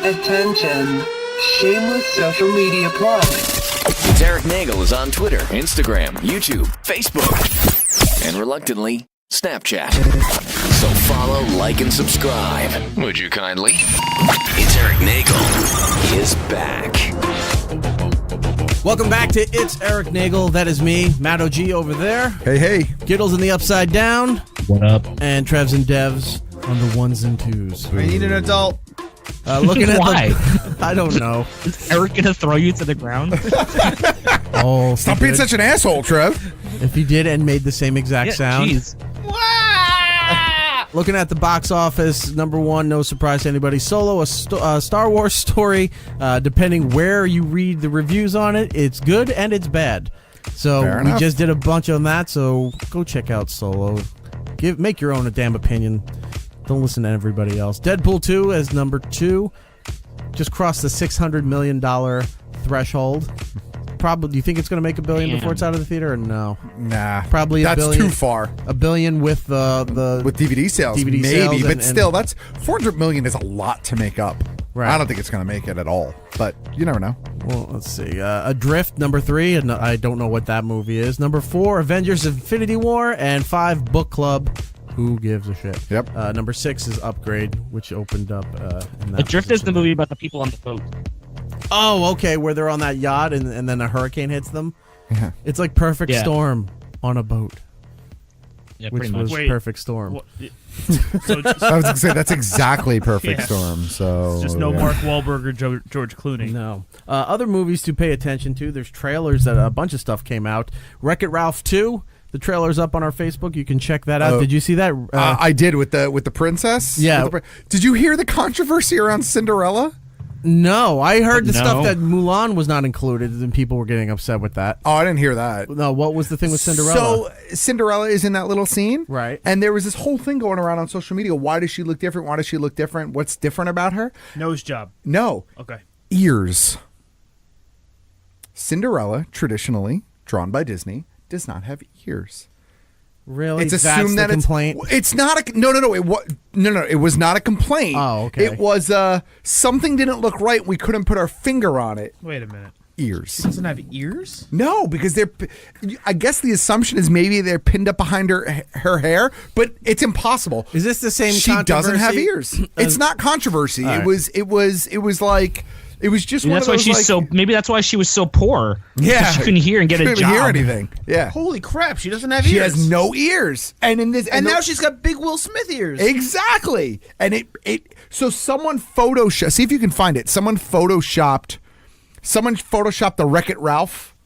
Attention. Shameless social media plug. It's Erik Nagel is on Twitter, Instagram, YouTube, Facebook, and reluctantly, Snapchat. So follow, like, and subscribe. Would you kindly? It's Erik Nagel. He is back. Welcome back to It's Erik Nagel. That is me, Matt OG over there. Hey. Gittle's in the Upside Down. What up? And Trev's and Dev's on the ones and twos. I need an adult. Looking at Why? I don't know. Is Eric gonna throw you to the ground? Oh, stop being such an asshole, Trev. If he did and made the same exact sound. Jeez. Looking at the box office, number one, no surprise to anybody. Solo, a Star Wars story. Depending where you read the reviews on it, it's good and it's bad. So Fair we enough. just did a bunch on that. So go check out Solo. Make your own damn opinion. Don't listen to everybody else. Deadpool 2 as number 2. Just crossed the $600 million threshold. Probably. Do you think it's going to make $1 billion before it's out of the theater, or no? Nah, probably that's $1 billion. too far. $1 billion with the with DVD sales, DVD maybe, sales but and still, that's $400 million is a lot to make up. Right. I don't think it's going to make it at all, but you never know. Well, let's see. Adrift, number 3, and I don't know what that movie is. Number 4, Avengers: Infinity War, and 5, Book Club. Who gives a shit? Yep. Number 6 is Upgrade, which opened up. In that Adrift is the movie about the people on the boat. Oh, okay, where they're on that yacht and then a hurricane hits them. Yeah. It's like Perfect Storm on a boat. Yeah, which pretty much. was Perfect Storm. So just, I was going to say that's exactly Perfect Yeah. Storm. So just no yeah. Mark Wahlberg or George Clooney. No. Other movies to pay attention to. There's trailers that a bunch of stuff came out. Wreck-It Ralph 2. The trailer's up on our Facebook. You can check that out. Did you see that? I did with the princess. Yeah. Did you hear the controversy around Cinderella? No, I heard the No. stuff that Mulan was not included, and people were getting upset with that. Oh, I didn't hear that. No, what was the thing with Cinderella? So Cinderella is in that little scene, Right. And there was this whole thing going around on social media. Why does she look different? Why does she look different? What's different about her? Nose job. No, Okay. ears. Cinderella, traditionally drawn by Disney, does not have ears. Really? It's That's assumed the that complaint? it's not a no. It was not a complaint. Oh, okay. It was something didn't look right. We couldn't put our finger on it. Wait a minute. Ears. She doesn't have ears? No, because they're. I guess the assumption is maybe they're pinned up behind her hair, but it's impossible. Is this the same? She doesn't have controversy? ears. It's not controversy. All It right. was like. It was just Maybe one that's of why those, she's like, so. Maybe that's why she was so poor. Yeah, She couldn't hear and get a couldn't job. hear anything. Yeah, Holy crap, she doesn't have she ears. has no ears, and in this, And now she's got big Will Smith ears. exactly. And it. So someone photoshopped. See if you can find it. Someone photoshopped the Wreck-It Ralph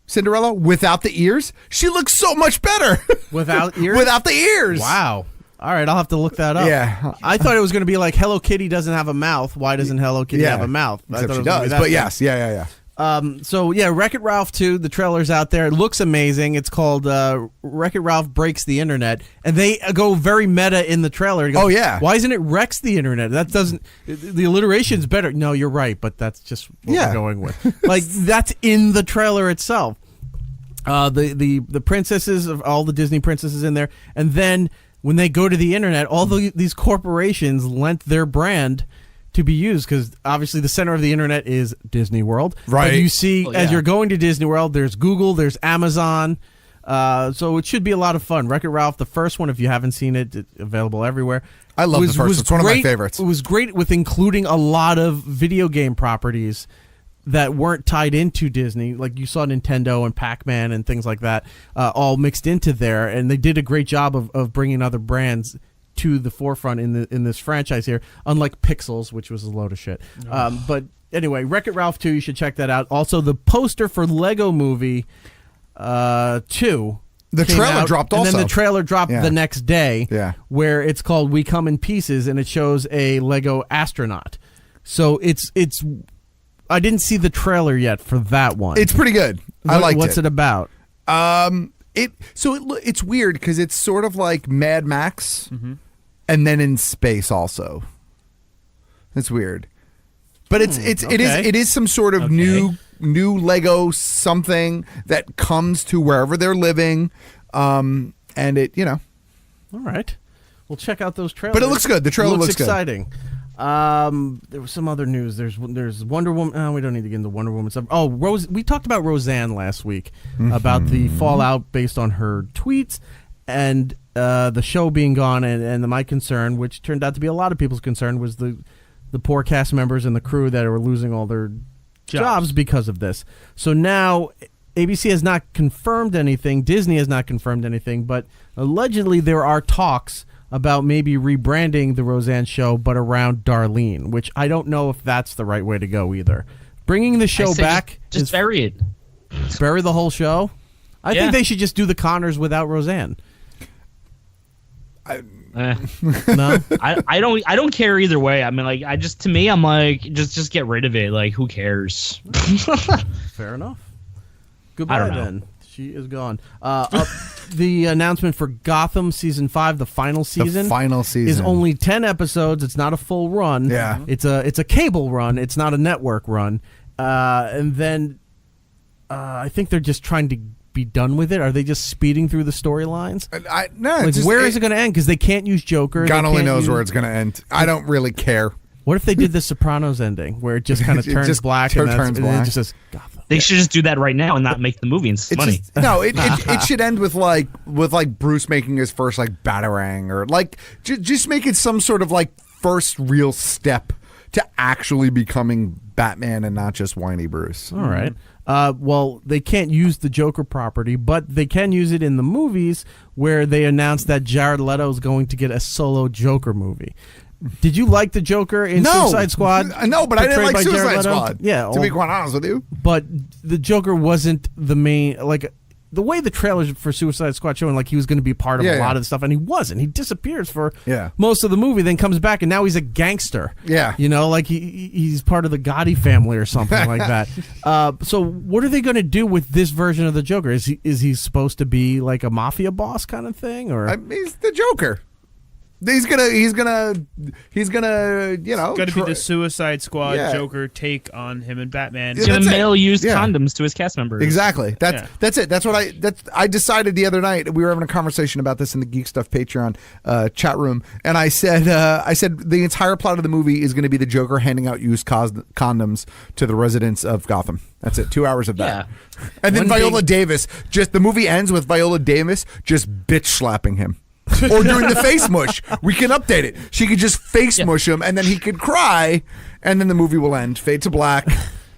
Cinderella without the ears. She looks so much better Without ears? Without the ears. Wow. All right, I'll have to look that up. Yeah. I thought it was going to be like Hello Kitty doesn't have a mouth. Why doesn't Hello Kitty have a mouth? I Except thought she it was gonna be does. that But thing. yes, yeah. So yeah, Wreck-It Ralph 2, the trailer's out there. It looks amazing. It's called Wreck-It Ralph Breaks the Internet, and they go very meta in the trailer. Go, Oh, yeah. Why isn't it Wrecks the Internet? That doesn't. The alliteration's better. No, you're right, but that's just what Yeah. we're going with. Like that's in the trailer itself. The princesses of all the Disney princesses in there, and then when they go to the internet, all these corporations lent their brand to be used because obviously the center of the internet is Disney World. Right. But you see, as you're going to Disney World, there's Google, there's Amazon. So it should be a lot of fun. Wreck-It Ralph, the first one, if you haven't seen it, it's available everywhere. I love the first one. It's one of my favorites. It was great with including a lot of video game properties that weren't tied into Disney. Like you saw Nintendo and Pac-Man and things like that all mixed into there. And they did a great job of bringing other brands to the forefront in this franchise here, unlike Pixels, which was a load of shit. But anyway, Wreck-It Ralph 2, you should check that out. Also, the poster for Lego Movie 2. The trailer dropped also. And then the trailer dropped the next day, where it's called We Come in Pieces, and it shows a Lego astronaut. So it's I didn't see the trailer yet for that one. It's pretty good. I liked it. What's it about? It's weird because it's sort of like Mad Max and then in space also. It's weird. But it is some sort of new Lego something that comes to wherever they're living, and it All right, we'll check out those trailers. But it looks good. The trailer looks exciting. There was some other news. There's Wonder Woman. Oh, we don't need to get into Wonder Woman stuff. Oh, we talked about Roseanne last week about the fallout based on her tweets and the show being gone, and my concern, which turned out to be a lot of people's concern, was the poor cast members and the crew that were losing all their jobs because of this. So now ABC has not confirmed anything. Disney has not confirmed anything, but allegedly there are talks about maybe rebranding the Roseanne show, but around Darlene, which I don't know if that's the right way to go either. Bringing the show back, just bury it. Bury the whole show. I think they should just do the Connors without Roseanne. No, I don't care either way. I mean, like, to me, I'm like, just get rid of it. Like, who cares? Fair enough. Goodbye then. She is gone. The announcement for Gotham season 5, the final season. Is only 10 episodes. It's not a full run. Yeah. It's a cable run. It's not a network run. And then I think they're just trying to be done with it. Are they just speeding through the storylines? No. Like, where is it going to end? Because they can't use Joker. God only knows where it's going to end. I don't really care. What if they did the Sopranos ending, where it just kind of turns black and it just says Gotham? They should just do that right now and not make the movie. It's money. It should end with Bruce making his first Batarang, or just make it some sort of first real step to actually becoming Batman and not just whiny Bruce. All right. Well, they can't use the Joker property, but they can use it in the movies, where they announced that Jared Leto is going to get a solo Joker movie. Did you like the Joker in Suicide Squad? No, but I didn't like Suicide Squad. Yeah, to be quite honest with you. But the Joker wasn't the main, the way the trailers for Suicide Squad showing he was going to be part of a lot of the stuff, and he wasn't. He disappears for most of the movie, then comes back, and now he's a gangster. Yeah. He's part of the Gotti family or something like that. So what are they going to do with this version of the Joker? Is he supposed to be a mafia boss kind of thing, or he's the Joker? He's gonna It's gonna be the Suicide Squad Joker take on him and Batman. He's gonna mail used condoms to his cast members. Exactly. That's it. That's what I decided the other night. We were having a conversation about this in the Geek Stuff Patreon chat room, and I said the entire plot of the movie is going to be the Joker handing out used condoms to the residents of Gotham. That's it. 2 hours of that. Yeah. And then Viola Davis. The movie ends with Viola Davis just bitch slapping him. Or doing the face mush. We can update it. She could just face mush him, and then he could cry, and then the movie will end. Fade to black.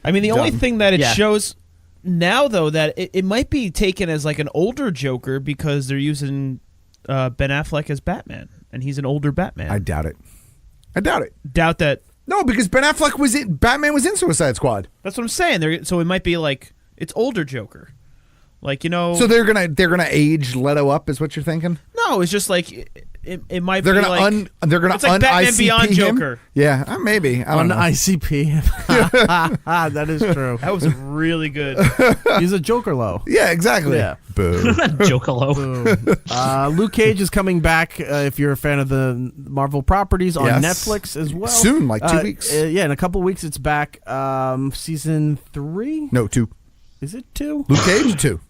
I mean, the only thing that it shows now, though, that it might be taken as an older Joker, because they're using Ben Affleck as Batman, and he's an older Batman. I doubt it. Doubt that. No, because Ben Affleck Batman was in Suicide Squad. That's what I'm saying. So it might be it's older Joker. So they're gonna age Leto up, is what you're thinking? No, it's just it might they're be gonna they're gonna it's like Batman ICP Beyond him? Joker. Yeah, maybe. I don't know. ICP. That is true. That was really good. He's a Joker-lo. Yeah, exactly. Yeah. Boo. Joker-lo. Luke Cage is coming back, if you're a fan of the Marvel properties, on Netflix as well. Soon, 2 weeks. In a couple weeks it's back. Season 3? No, 2. Is it 2? Luke Cage 2.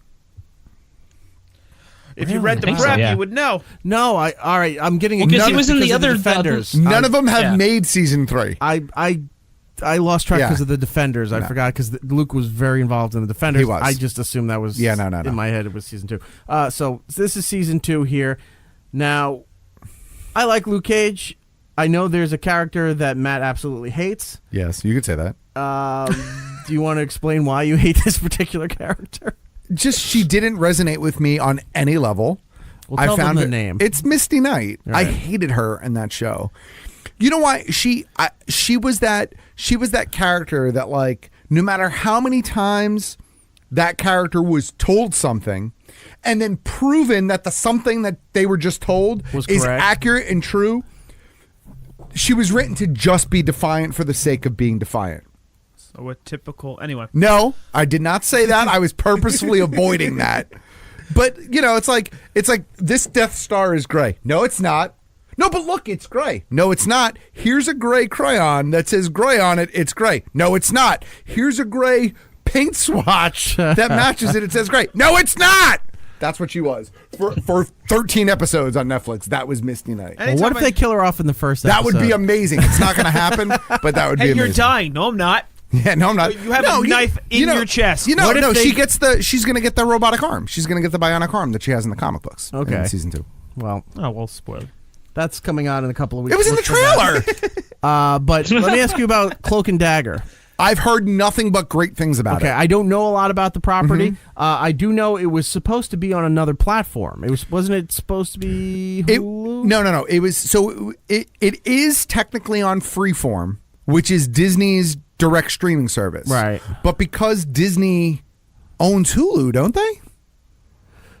If you read the prep, you would know. No, all right. I'm getting because he was in the other Defenders. None of them have made season 3. I lost track because of the Defenders. I forgot because Luke was very involved in the Defenders. He was. I just assumed that was in my head. It was season 2. So this is season 2 here. Now, I like Luke Cage. I know there's a character that Matt absolutely hates. Yes, you could say that. Do you want to explain why you hate this particular character? Just she didn't resonate with me on any level. Well, tell them the name. It's Misty Knight. Right. I hated her in that show. You know why? She was that character that no matter how many times that character was told something and then proven that the something that they were just told is accurate and true, she was written to just be defiant for the sake of being defiant. So a typical... Anyway. No, I did not say that. I was purposefully avoiding that. But, it's like this Death Star is gray. No, it's not. No, but look, it's gray. No, it's not. Here's a gray crayon that says gray on it. It's gray. No, it's not. Here's a gray paint swatch that matches it. It says gray. No, it's not. That's what she was for 13 episodes on Netflix. That was Misty Knight. Well, what if they kill her off in the first episode? That would be amazing. It's not going to happen, but that would be amazing. You're dying. No, I'm not. Yeah, no, I'm not. You have a knife in your chest. She's going to get the robotic arm. She's going to get the bionic arm that she has in the comic books. Okay. In season 2. Well, spoiler. That's coming out in a couple of weeks. It was in the trailer. But let me ask you about Cloak and Dagger. I've heard nothing but great things about it. Okay, I don't know a lot about the property. I do know it was supposed to be on another platform. Wasn't it supposed to be Hulu? No. It was it is technically on Freeform, which is Disney's direct streaming service. Right. But because Disney owns Hulu, don't they?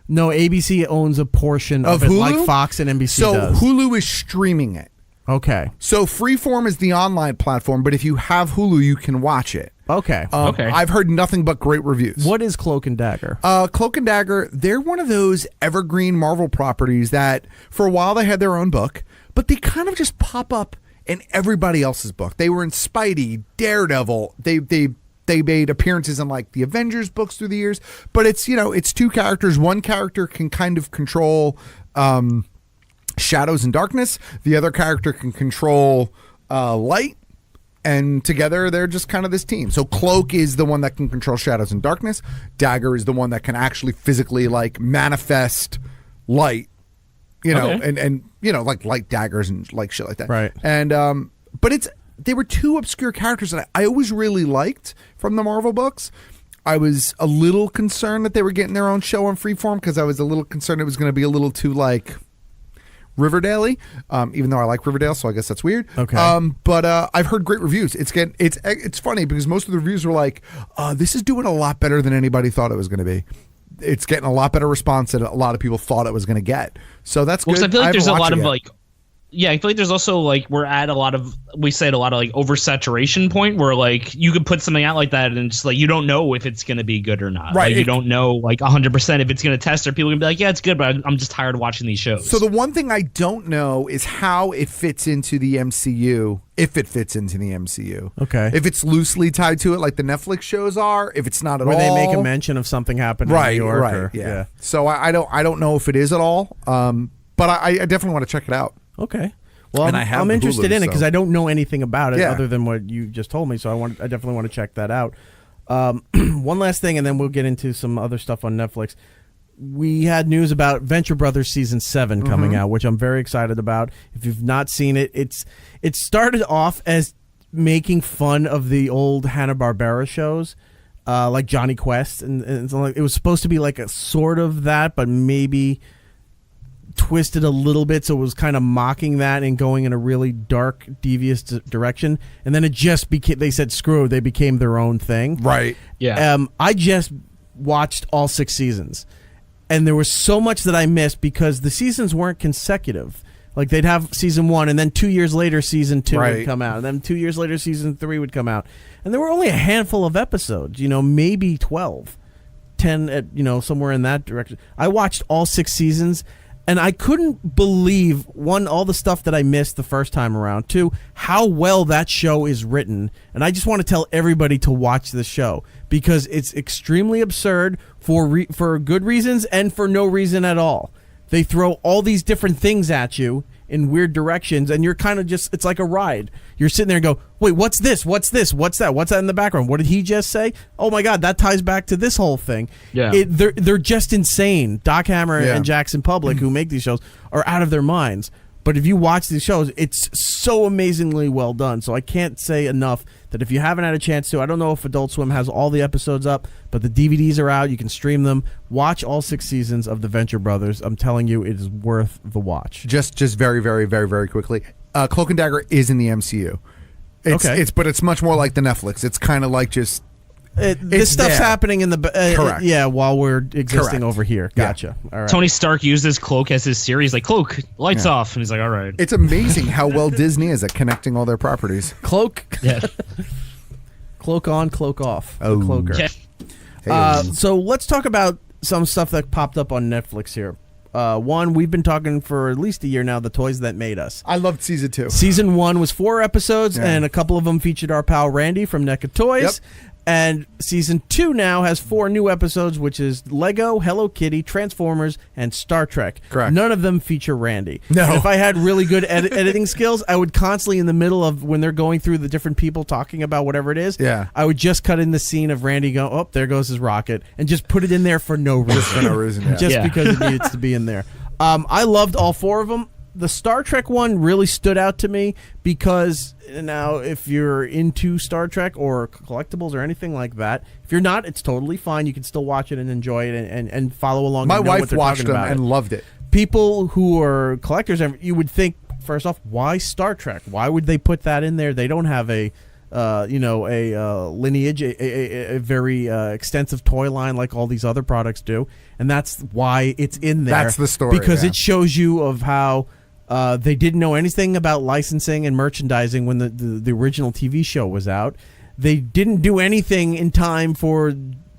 No, ABC owns a portion of it, Hulu? like Fox and NBC so does. Hulu is streaming it. Okay. So Freeform is the online platform, but if you have Hulu, you can watch it. Okay. I've heard nothing but great reviews. What is Cloak and Dagger? Cloak and Dagger, they're one of those evergreen Marvel properties that for a while they had their own book, but they kind of just pop up in everybody else's book. They were in Spidey, Daredevil. They made appearances in like the Avengers books through the years, but it's two characters. One character can kind of control shadows and darkness. The other character can control light, and together they're just kind of this team. So Cloak is the one that can control shadows and darkness. Dagger is the one that can actually physically like manifest light, and like light daggers and like shit like that. Right. And but they were two obscure characters that I always really liked from the Marvel books. I was a little concerned that they were getting their own show on Freeform because I was a little concerned it was going to be a little too like Riverdale-y, even though I like Riverdale, so I guess that's weird. Okay. But I've heard great reviews. It's funny because most of the reviews were like, this is doing a lot better than anybody thought it was going to be. It's getting a lot better response than a lot of people thought it was going to get. So that's good. I feel like there's a lot of like Yeah, I feel like there's also like we're at a lot of like oversaturation point where like you could put something out like that and just like you don't know if it's going to be good or not. Right. Like, you don't know like 100% if it's going to test or people can be like, yeah, it's good, but I'm just tired of watching these shows. So the one thing I don't know is how it fits into the MCU. If it fits into the MCU. Okay. If it's loosely tied to it like the Netflix shows are, if it's not at all. Where they make a mention of something happening in New York. Right, yeah. So I don't know if it is at all, but I definitely want to check it out. Okay. Well, I'm interested in it because I don't know anything about it other than what you just told me. So I definitely want to check that out. One last thing, and then we'll get into some other stuff on Netflix. We had news about Venture Brothers season 7 coming out, which I'm very excited about. If you've not seen it, it started off as making fun of the old Hanna-Barbera shows, like Johnny Quest, and so it was supposed to be like a sort of that, but maybe twisted a little bit, so it was kind of mocking that and going in a really dark, devious direction. And then it just became, they said, screw it, they became their own thing. Right. Yeah. I just watched all 6 seasons, and there was so much that I missed because the seasons weren't consecutive. Like, they'd have season 1, and then 2 years later, season 2 would come out. And then 2 years later, season 3 would come out. And there were only a handful of episodes, maybe 12, 10, somewhere in that direction. I watched all 6 seasons, and I couldn't believe, 1, all the stuff that I missed the first time around, 2, how well that show is written. And I just want to tell everybody to watch the show because it's extremely absurd for good reasons and for no reason at all. They throw all these different things at you in weird directions, and you're kind of just, it's like a ride. You're sitting there and go, wait, what's this? What's this? What's that? What's that in the background? What did he just say? Oh my God, that ties back to this whole thing. Yeah. They're just insane. Doc Hammer and Jackson Public, who make these shows, are out of their minds. But if you watch these shows, it's so amazingly well done. So I can't say enough that if you haven't had a chance to, I don't know if Adult Swim has all the episodes up, but the DVDs are out. You can stream them. Watch all 6 seasons of The Venture Brothers. I'm telling you, it is worth the watch. Just very, very, very, very quickly. Cloak and Dagger is in the MCU. But it's much more like the Netflix. It's kind of like just... this stuff's happening in the correct. While we're existing over here. Gotcha. All right. Tony Stark used his cloak as his series, like cloak, lights off, and he's like, all right. It's amazing how well Disney is at connecting all their properties. Cloak, yeah. Cloak on, cloak off. Oh, the cloaker. Yeah. So let's talk about some stuff that popped up on Netflix here. One, we've been talking for at least a year now, The Toys That Made Us. I loved season 2. Season 1 was 4 episodes, and a couple of them featured our pal Randy from NECA Toys. Yep. And season 2 now has 4 new episodes, which is Lego, Hello Kitty, Transformers, and Star Trek. Correct. None of them feature Randy. No. And if I had really good editing skills, I would constantly, in the middle of when they're going through the different people talking about whatever it is, I would just cut in the scene of Randy go, oh, there goes his rocket, and just put it in there for no reason. Just for no reason, Just because it needs to be in there. I loved all 4 of them. The Star Trek one really stood out to me because now if you're into Star Trek or collectibles or anything like that, if you're not, it's totally fine. You can still watch it and enjoy it and follow along. My and know wife what they're watched talking them about and loved it. People who are collectors, you would think, first off, why Star Trek? Why would they put that in there? They don't have a lineage, a very extensive toy line like all these other products do, and that's why it's in there. That's the story, because it shows you of how they didn't know anything about licensing and merchandising when the original TV show was out. They didn't do anything in time for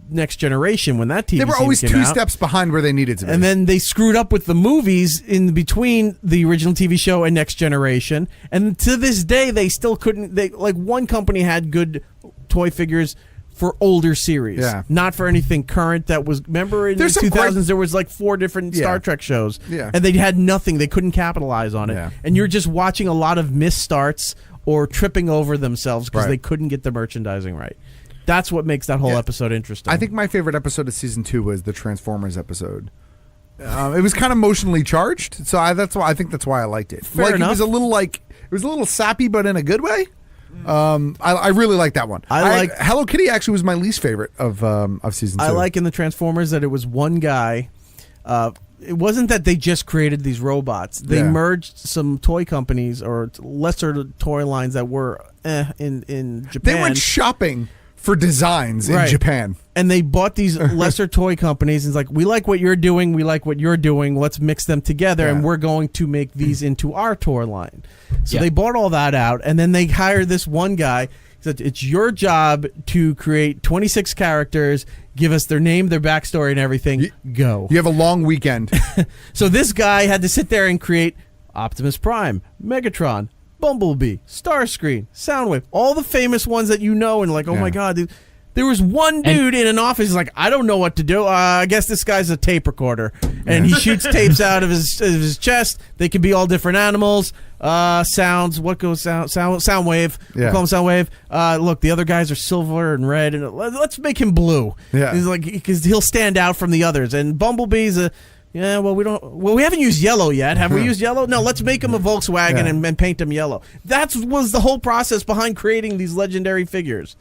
Next Generation when that TV They were always came 2 out. steps behind where they needed to be. And then they screwed up with the movies in between the original TV show and Next Generation. And to this day, they still couldn't. One company had good toy figures for older series, not for anything current. That was, remember in the 2000s there was 4 different Star Trek shows, and they had nothing. They couldn't capitalize on it, and you're just watching a lot of misstarts or tripping over themselves because they couldn't get the merchandising right. That's what makes that whole episode interesting. I think my favorite episode of season 2 was the Transformers episode. It was kind of emotionally charged, so I think that's why I liked it. Fair enough. It was a little sappy, but in a good way. I really like that one. Hello Kitty actually was my least favorite of season 2. I like in the Transformers that it was one guy. It wasn't that they just created these robots. They merged some toy companies or lesser toy lines that were in Japan. They went shopping for designs in Japan. And they bought these lesser toy companies and it's like, we like what you're doing, we like what you're doing, let's mix them together and we're going to make these into our toy line. So they bought all that out and then they hired this one guy. He said, it's your job to create 26 characters, give us their name, their backstory and everything. Go. You have a long weekend. So this guy had to sit there and create Optimus Prime, Megatron, Bumblebee, Starscream, Soundwave, all the famous ones that you know, and oh my god, dude. There was one dude in an office like, I don't know what to do. I guess this guy's a tape recorder, and he shoots tapes out of his chest. They can be all different animals, sounds. What goes Soundwave? Yeah. We call him Soundwave. Look, the other guys are silver and red, and let's make him blue. Yeah, he's because he'll stand out from the others. And Bumblebee's a. Yeah, well, we haven't used yellow yet. Have we used yellow? No, let's make him a Volkswagen and paint him yellow. That was the whole process behind creating these legendary figures.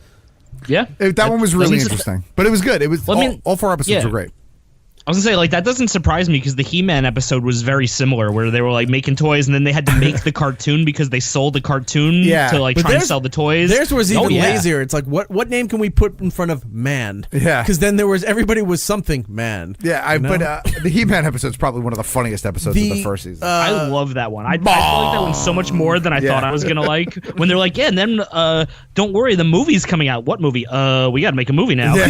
Yeah. That one was really interesting. But it was good. It was all 4 episodes were great. I was gonna say, that doesn't surprise me because the He-Man episode was very similar, where they were making toys and then they had to make the cartoon because they sold the cartoon to try and sell the toys. Theirs was even lazier. It's like, what name can we put in front of man? Yeah, because then everybody was something man. Yeah, but the He-Man episode is probably one of the funniest episodes of the first season. I love that one. I like that one so much more than I thought I was gonna like. When they're like, and then don't worry, the movie's coming out. What movie? We got to make a movie now. Yeah.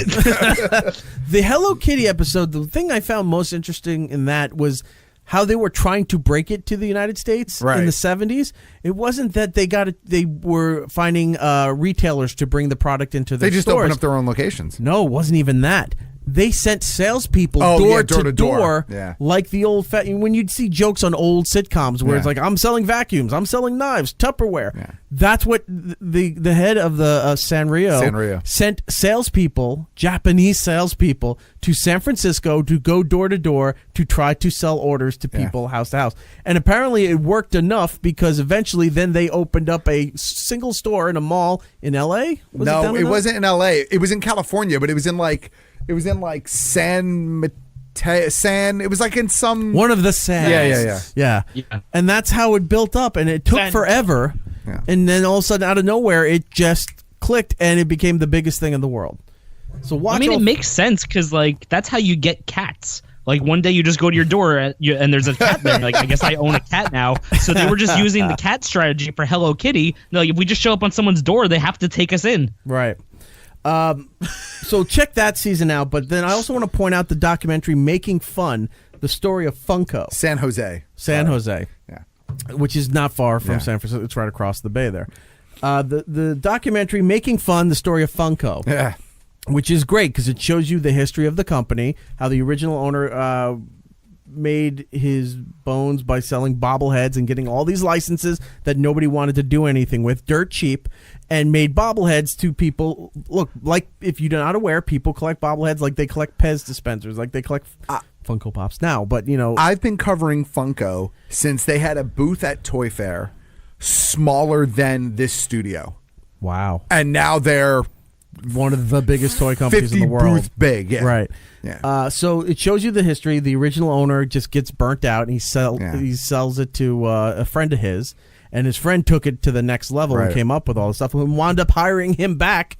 The Hello Kitty episode, the thing I found most interesting in that was how they were trying to break it to the United States in the 70s. It wasn't that they were finding retailers to bring the product into their stores. They just opened up their own locations. No, it wasn't even that. They sent salespeople door to door, like the old when you'd see jokes on old sitcoms where it's like, I'm selling vacuums, I'm selling knives, Tupperware. Yeah. That's what the head of the Sanrio sent salespeople, Japanese salespeople, to San Francisco to go door to door to try to sell orders to people house to house. And apparently it worked enough because eventually then they opened up a single store in a mall in L.A. No, it wasn't in L.A. It was in California, but it was in San Mateo. It was in some one of the Sans. Yeah. And that's how it built up, and it took forever. Yeah. And then all of a sudden, out of nowhere, it just clicked, and it became the biggest thing in the world. So watch. it makes sense because that's how you get cats. One day you just go to your door and there's a cat there. I guess I own a cat now. So they were just using the cat strategy for Hello Kitty. If we just show up on someone's door, they have to take us in. Right. So check that season out. But then I also want to point out the documentary Making Fun, the story of Funko. San Jose. Yeah. Which is not far from San Francisco. It's right across the bay there. The documentary Making Fun, the story of Funko. Yeah. Which is great because it shows you the history of the company, how the original owner made his bones by selling bobbleheads and getting all these licenses that nobody wanted to do anything with, dirt cheap, and made bobbleheads to people. Look, like if you're not aware, people collect bobbleheads like they collect Pez dispensers, like they collect Funko Pops now. But, you know, I've been covering Funko since they had a booth at Toy Fair smaller than this studio. Wow. And now they're one of the biggest toy companies in the 50 world. booth big, yeah. Right. Yeah. So it shows you the history. The original owner just gets burnt out, and he sells it to a friend of his, and his friend took it to the next level and came up with all the stuff, and wound up hiring him back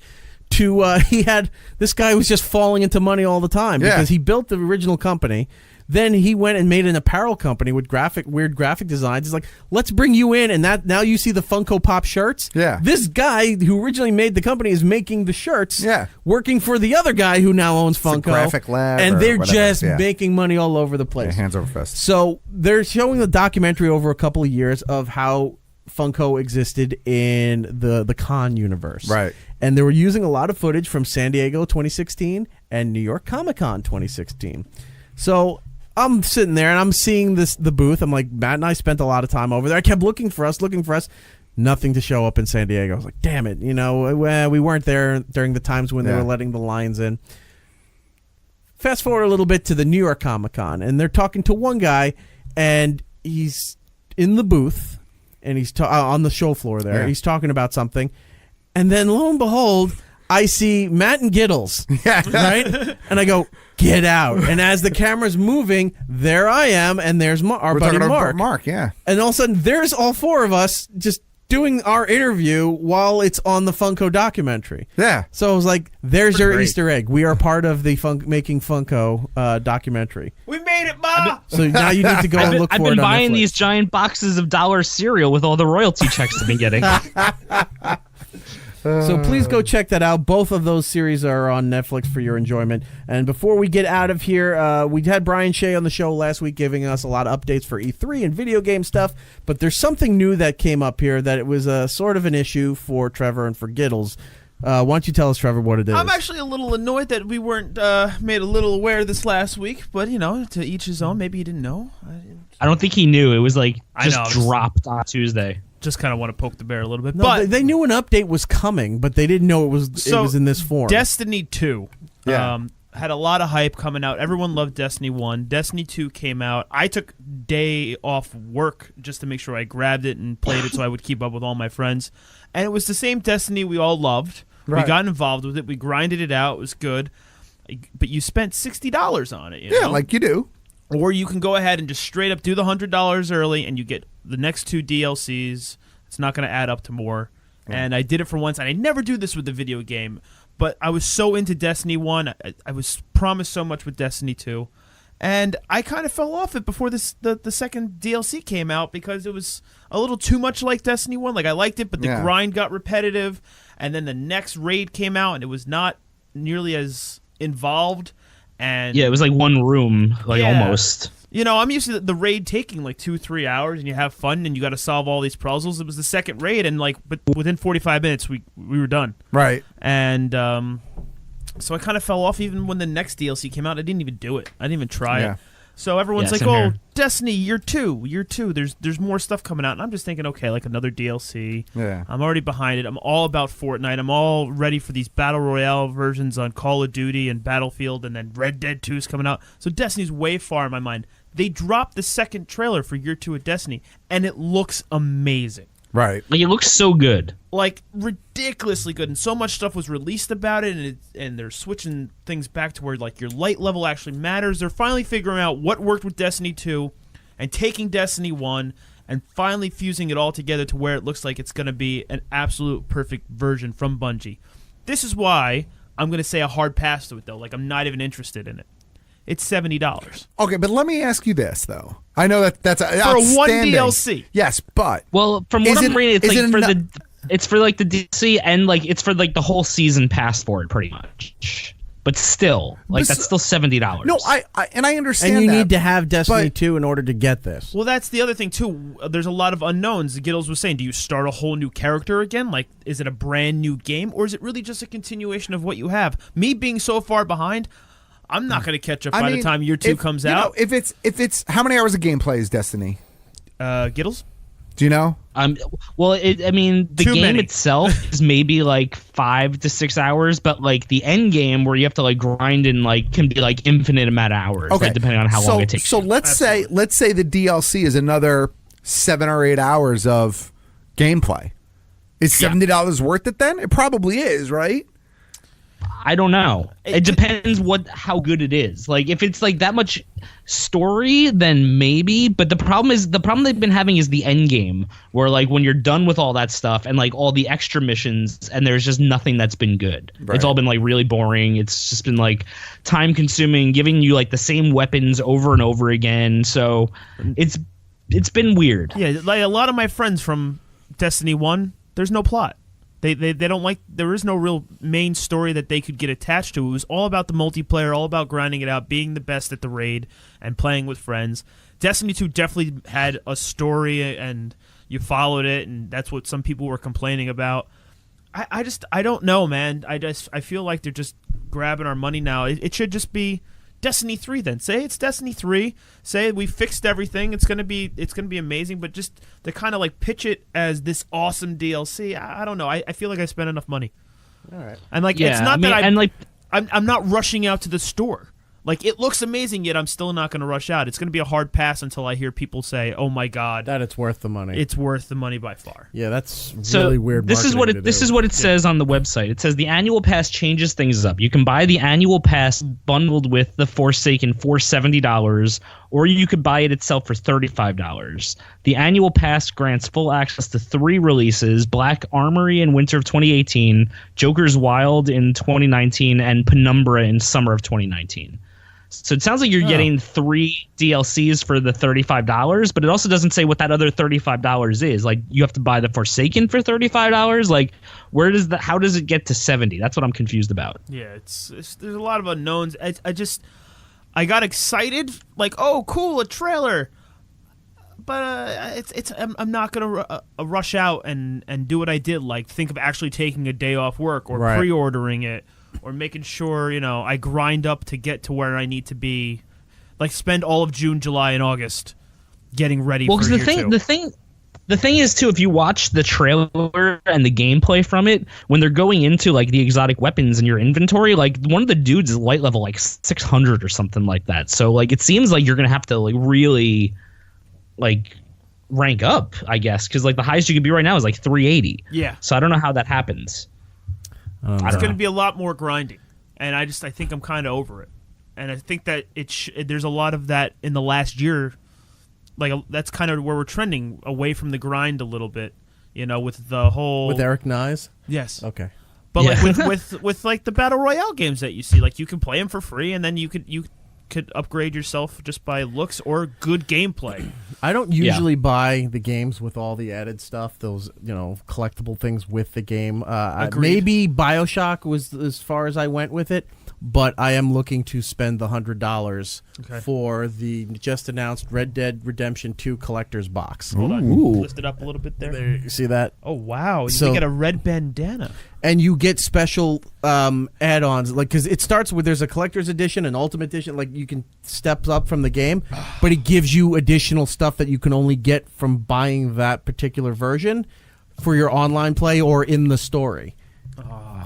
to. He had this guy was just falling into money all the time because he built the original company. Then he went and made an apparel company with weird graphic designs. He's like, let's bring you in, and that now you see the Funko Pop shirts. Yeah. This guy who originally made the company is making the shirts. Yeah. Working for the other guy who now owns Funko. Graphic Lab, and or they're whatever. just making money all over the place. Yeah, hands over fist. So they're showing the documentary over a couple of years of how Funko existed in the con universe. Right. And they were using a lot of footage from San Diego 2016 and New York Comic-Con 2016. So I'm sitting there and I'm seeing the booth. I'm like, Matt and I spent a lot of time over there. I kept looking for us. Nothing to show up in San Diego. I was like, damn it. You know, we weren't there during the times when they were letting the lines in. Fast forward a little bit to the New York Comic-Con, and they're talking to one guy, and he's in the booth, and he's on the show floor there. Yeah. He's talking about something, and then lo and behold, I see Matt and Gittles, right? And I go, get out. And as the camera's moving, there I am, and there's our buddy Mark. Mark, yeah. And all of a sudden, there's all four of us just doing our interview while it's on the Funko documentary. Yeah. So I was like, there's your Easter egg. We are part of the Making Funko documentary. We made it, Ma! So now you need to go and look for it on I've been buying Netflix. these giant boxes of dollar cereal with all the royalty checks I've been getting. So please go check that out. Both of those series are on Netflix for your enjoyment. And before we get out of here, we had Brian Shea on the show last week giving us a lot of updates for E3 and video game stuff. But there's something new that came up here that it was a sort of an issue for Trevor and for Gittles. Why don't you tell us, Trevor, what it is? I'm actually a little annoyed that we weren't made a little aware of this last week. But, you know, to each his own. Maybe he didn't know. I don't think he knew. It was like dropped on Tuesday. Just kind of want to poke the bear a little bit. No, but they knew an update was coming, but they didn't know it was in this form. Destiny 2 had a lot of hype coming out. Everyone loved Destiny 1. Destiny 2 came out. I took day off work just to make sure I grabbed it and played it so I would keep up with all my friends. And it was the same Destiny we all loved. Right. We got involved with it. We grinded it out. It was good. But you spent $60 on it. You know? Like you do. Or you can go ahead and just straight up do the $100 early, and you get the next 2 DLCs. It's not going to add up to more. Yeah. And I did it for once, and I never do this with the video game, but I was so into Destiny 1. I was promised so much with Destiny 2, and I kind of fell off it before the second DLC came out because it was a little too much like Destiny 1. Like, I liked it, but the grind got repetitive, and then the next raid came out, and it was not nearly as involved. And yeah, it was like one room, almost. You know, I'm used to the raid taking like 2-3 hours, and you have fun, and you got to solve all these puzzles. It was the second raid, and but within 45 minutes, we were done. Right. And so I kind of fell off. Even when the next DLC came out, I didn't even do it. I didn't even try it. So everyone's like, "Oh, Destiny year 2. There's more stuff coming out." And I'm just thinking, okay, like another DLC. Yeah. I'm already behind it. I'm all about Fortnite. I'm all ready for these battle royale versions on Call of Duty and Battlefield, and then Red Dead 2 is coming out. So Destiny's way far in my mind. They dropped the second trailer for year 2 of Destiny, and it looks amazing. Right. Like, it looks so good. Like, ridiculously good. And so much stuff was released about it, and they're switching things back to where, like, your light level actually matters. They're finally figuring out what worked with Destiny 2 and taking Destiny 1 and finally fusing it all together to where it looks like it's going to be an absolute perfect version from Bungie. This is why I'm going to say a hard pass to it, though. Like, I'm not even interested in it. It's $70. Okay, but let me ask you this, though. I know that's for a one DLC. Yes, but well, from what I'm reading, it's like for It's for like the DLC and like it's for like the whole season pass for it, pretty much. But still, like that's still $70. No, I understand. And you that, need to have Destiny 2 in order to get this. Well, that's the other thing too. There's a lot of unknowns. Gittles was saying, do you start a whole new character again? Like, is it a brand new game, or is it really just a continuation of what you have? Me being so far behind, I'm not going to catch up by the time year 2 comes out. If it's how many hours of gameplay is Destiny? Gittles? Do you know? Well, the game itself is maybe like 5 to 6 hours, but like the end game where you have to like grind and like can be like infinite amount of hours, like, depending on how long it takes. So let's say the DLC is another 7 or 8 hours of gameplay. Is $70 worth it then? It probably is, right? I don't know. It depends how good it is. Like if it's like that much story, then maybe. But the problem they've been having is the end game, where like when you're done with all that stuff and like all the extra missions, and there's just nothing that's been good. Right. It's all been like really boring. It's just been like time consuming, giving you like the same weapons over and over again. So it's been weird. Yeah, like a lot of my friends from Destiny 1, there's no plot. They don't like, there is no real main story that they could get attached to. It was all about the multiplayer, all about grinding it out, being the best at the raid, and playing with friends. Destiny 2 definitely had a story, and you followed it, and that's what some people were complaining about. I don't know, man. I feel like they're just grabbing our money now. It should just be Destiny 3 then. Say it's Destiny 3. Say we fixed everything. It's gonna be amazing. But just to kind of like pitch it as this awesome DLC, I don't know. I feel like I spent enough money. All right. And like it's not I'm not rushing out to the store. Like, it looks amazing, yet I'm still not going to rush out. It's going to be a hard pass until I hear people say, "Oh my God, that it's worth the money." It's worth the money by far. Yeah, that's really weird. This is what it says on the website. It says the annual pass changes things up. You can buy the annual pass bundled with the Forsaken for $70, or you could buy it itself for $35. The annual pass grants full access to 3 releases: Black Armory in winter of 2018, Joker's Wild in 2019, and Penumbra in summer of 2019. So it sounds like you're getting 3 DLCs for the $35, but it also doesn't say what that other $35 is. Like, you have to buy the Forsaken for $35. Like, how does it get to $70? That's what I'm confused about. Yeah, it's there's a lot of unknowns. I got excited, like, oh, cool, a trailer. But I'm not gonna rush out and do what I did, like think of actually taking a day off work or pre-ordering it. Or making sure, I grind up to get to where I need to be, like spend all of June, July, and August getting ready for year 2. The thing is, too, if you watch the trailer and the gameplay from it, when they're going into like the exotic weapons in your inventory, like one of the dudes is light level like 600 or something like that. So like it seems like you're gonna have to like really like rank up, I guess, because like the highest you could be right now is like 380. Yeah. So I don't know how that happens. It's going to be a lot more grinding, and I think I'm kind of over it, and I think that there's a lot of that in the last year, like that's kind of where we're trending away from the grind a little bit, with the whole with Erik Nagel. Yes. Okay. But like with like the battle royale games that you see, like you can play them for free, and then you could upgrade yourself just by looks or good gameplay. I don't usually buy the games with all the added stuff, those collectible things with the game. Maybe BioShock was as far as I went with it, but I am looking to spend the $100 for the just announced Red Dead Redemption 2 collector's box. Hold on, lift it up a little bit there. You see that? Oh wow! You get a red bandana. And you get special add-ons, like because it starts with there's a collector's edition, an ultimate edition, like you can step up from the game, but it gives you additional stuff that you can only get from buying that particular version for your online play or in the story.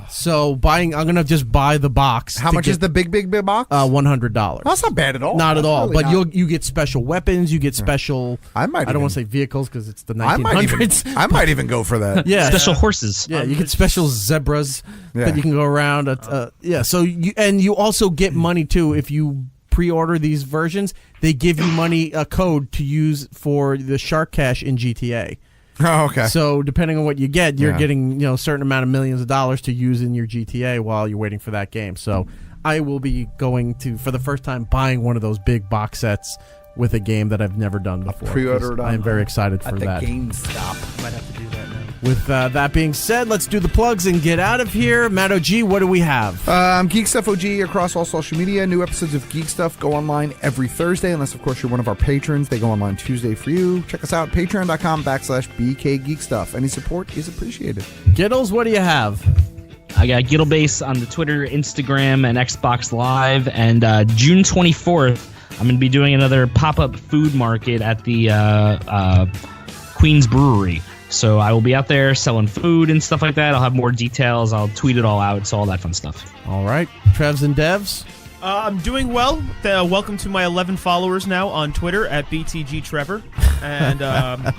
So I'm gonna just buy the box. How much is the big box? $100. That's not bad at all. Not at all. Really but you get special weapons. You get special. I don't want to say vehicles because it's the 1900s. I might even go for that. Yeah, special horses. Yeah, you get special zebras that you can go around. So you also get money too if you pre-order these versions. They give you money, a code to use for the Shark Cash in GTA. Oh, okay. So depending on what you get, you're getting a certain amount of millions of dollars to use in your GTA while you're waiting for that game. So I will be going to, for the first time, buying one of those big box sets with a game that I've never done before. Pre-ordered. I'm very excited for that. At the GameStop. Might have to do that now. With that being said, let's do the plugs and get out of here. Matt OG, what do we have? Geek Stuff OG across all social media. New episodes of Geek Stuff go online every Thursday, unless, of course, you're one of our patrons. They go online Tuesday for you. Check us out, patreon.com/BKGeekStuff. Any support is appreciated. Gittles, what do you have? I got Gittlebase on the Twitter, Instagram, and Xbox Live. And June 24th, I'm going to be doing another pop-up food market at the Queen's Brewery. So I will be out there selling food and stuff like that. I'll have more details. I'll tweet it all out. So all that fun stuff. All right. Trevs and Devs? I'm doing well. Welcome to my 11 followers now on Twitter at BTGTrevor. And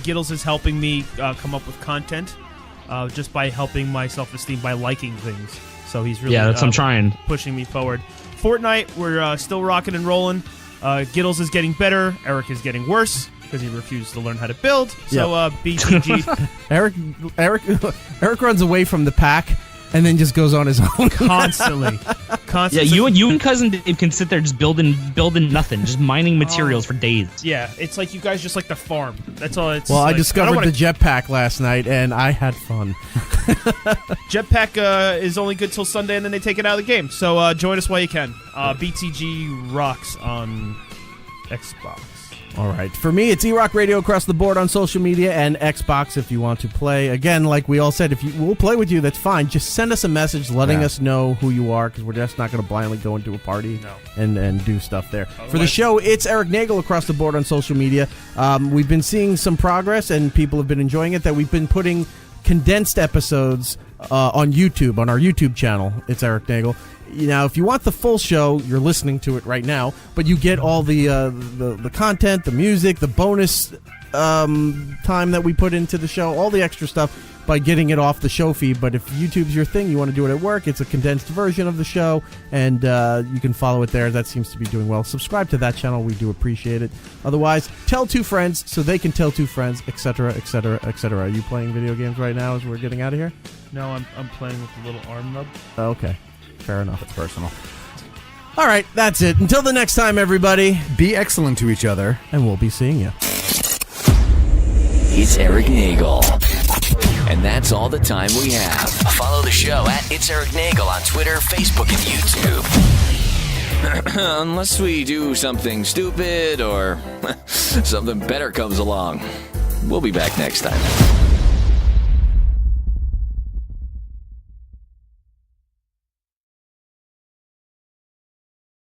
Gittles is helping me come up with content just by helping my self-esteem by liking things. So he's really that's what I'm trying. Pushing me forward. Fortnite, we're still rocking and rolling. Gittles is getting better. Eric is getting worse because he refused to learn how to build. So BTG. Eric runs away from the pack and then just goes on his own constantly. Yeah, you and cousin Dave can sit there just building nothing, just mining materials for days. Yeah, it's like you guys just like to farm. That's all. It's well, like, I discovered the jetpack last night and I had fun. Jetpack is only good till Sunday and then they take it out of the game. So join us while you can. BTG rocks on Xbox. All right. For me, it's E-Rock Radio across the board on social media and Xbox if you want to play. Again, like we all said, we'll play with you, that's fine. Just send us a message letting us know who you are because we're just not going to blindly go into a party and do stuff there. Otherwise, for the show, it's Erik Nagel across the board on social media. We've been seeing some progress and people have been enjoying it that we've been putting condensed episodes on YouTube, on our YouTube channel. It's Erik Nagel. Now, if you want the full show, you're listening to it right now, but you get all the content, the music, the bonus time that we put into the show, all the extra stuff by getting it off the show feed. But if YouTube's your thing, you want to do it at work, it's a condensed version of the show, and you can follow it there. That seems to be doing well. Subscribe to that channel. We do appreciate it. Otherwise, tell 2 friends so they can tell 2 friends, etc., etc., etc. Are you playing video games right now as we're getting out of here? No, I'm playing with a little arm nub. Okay. Fair enough. It's personal. All right, that's it. Until the next time, everybody. Be excellent to each other. And we'll be seeing you. It's Erik Nagel. And that's all the time we have. Follow the show at It's Erik Nagel on Twitter, Facebook, and YouTube. Unless we do something stupid or something better comes along. We'll be back next time.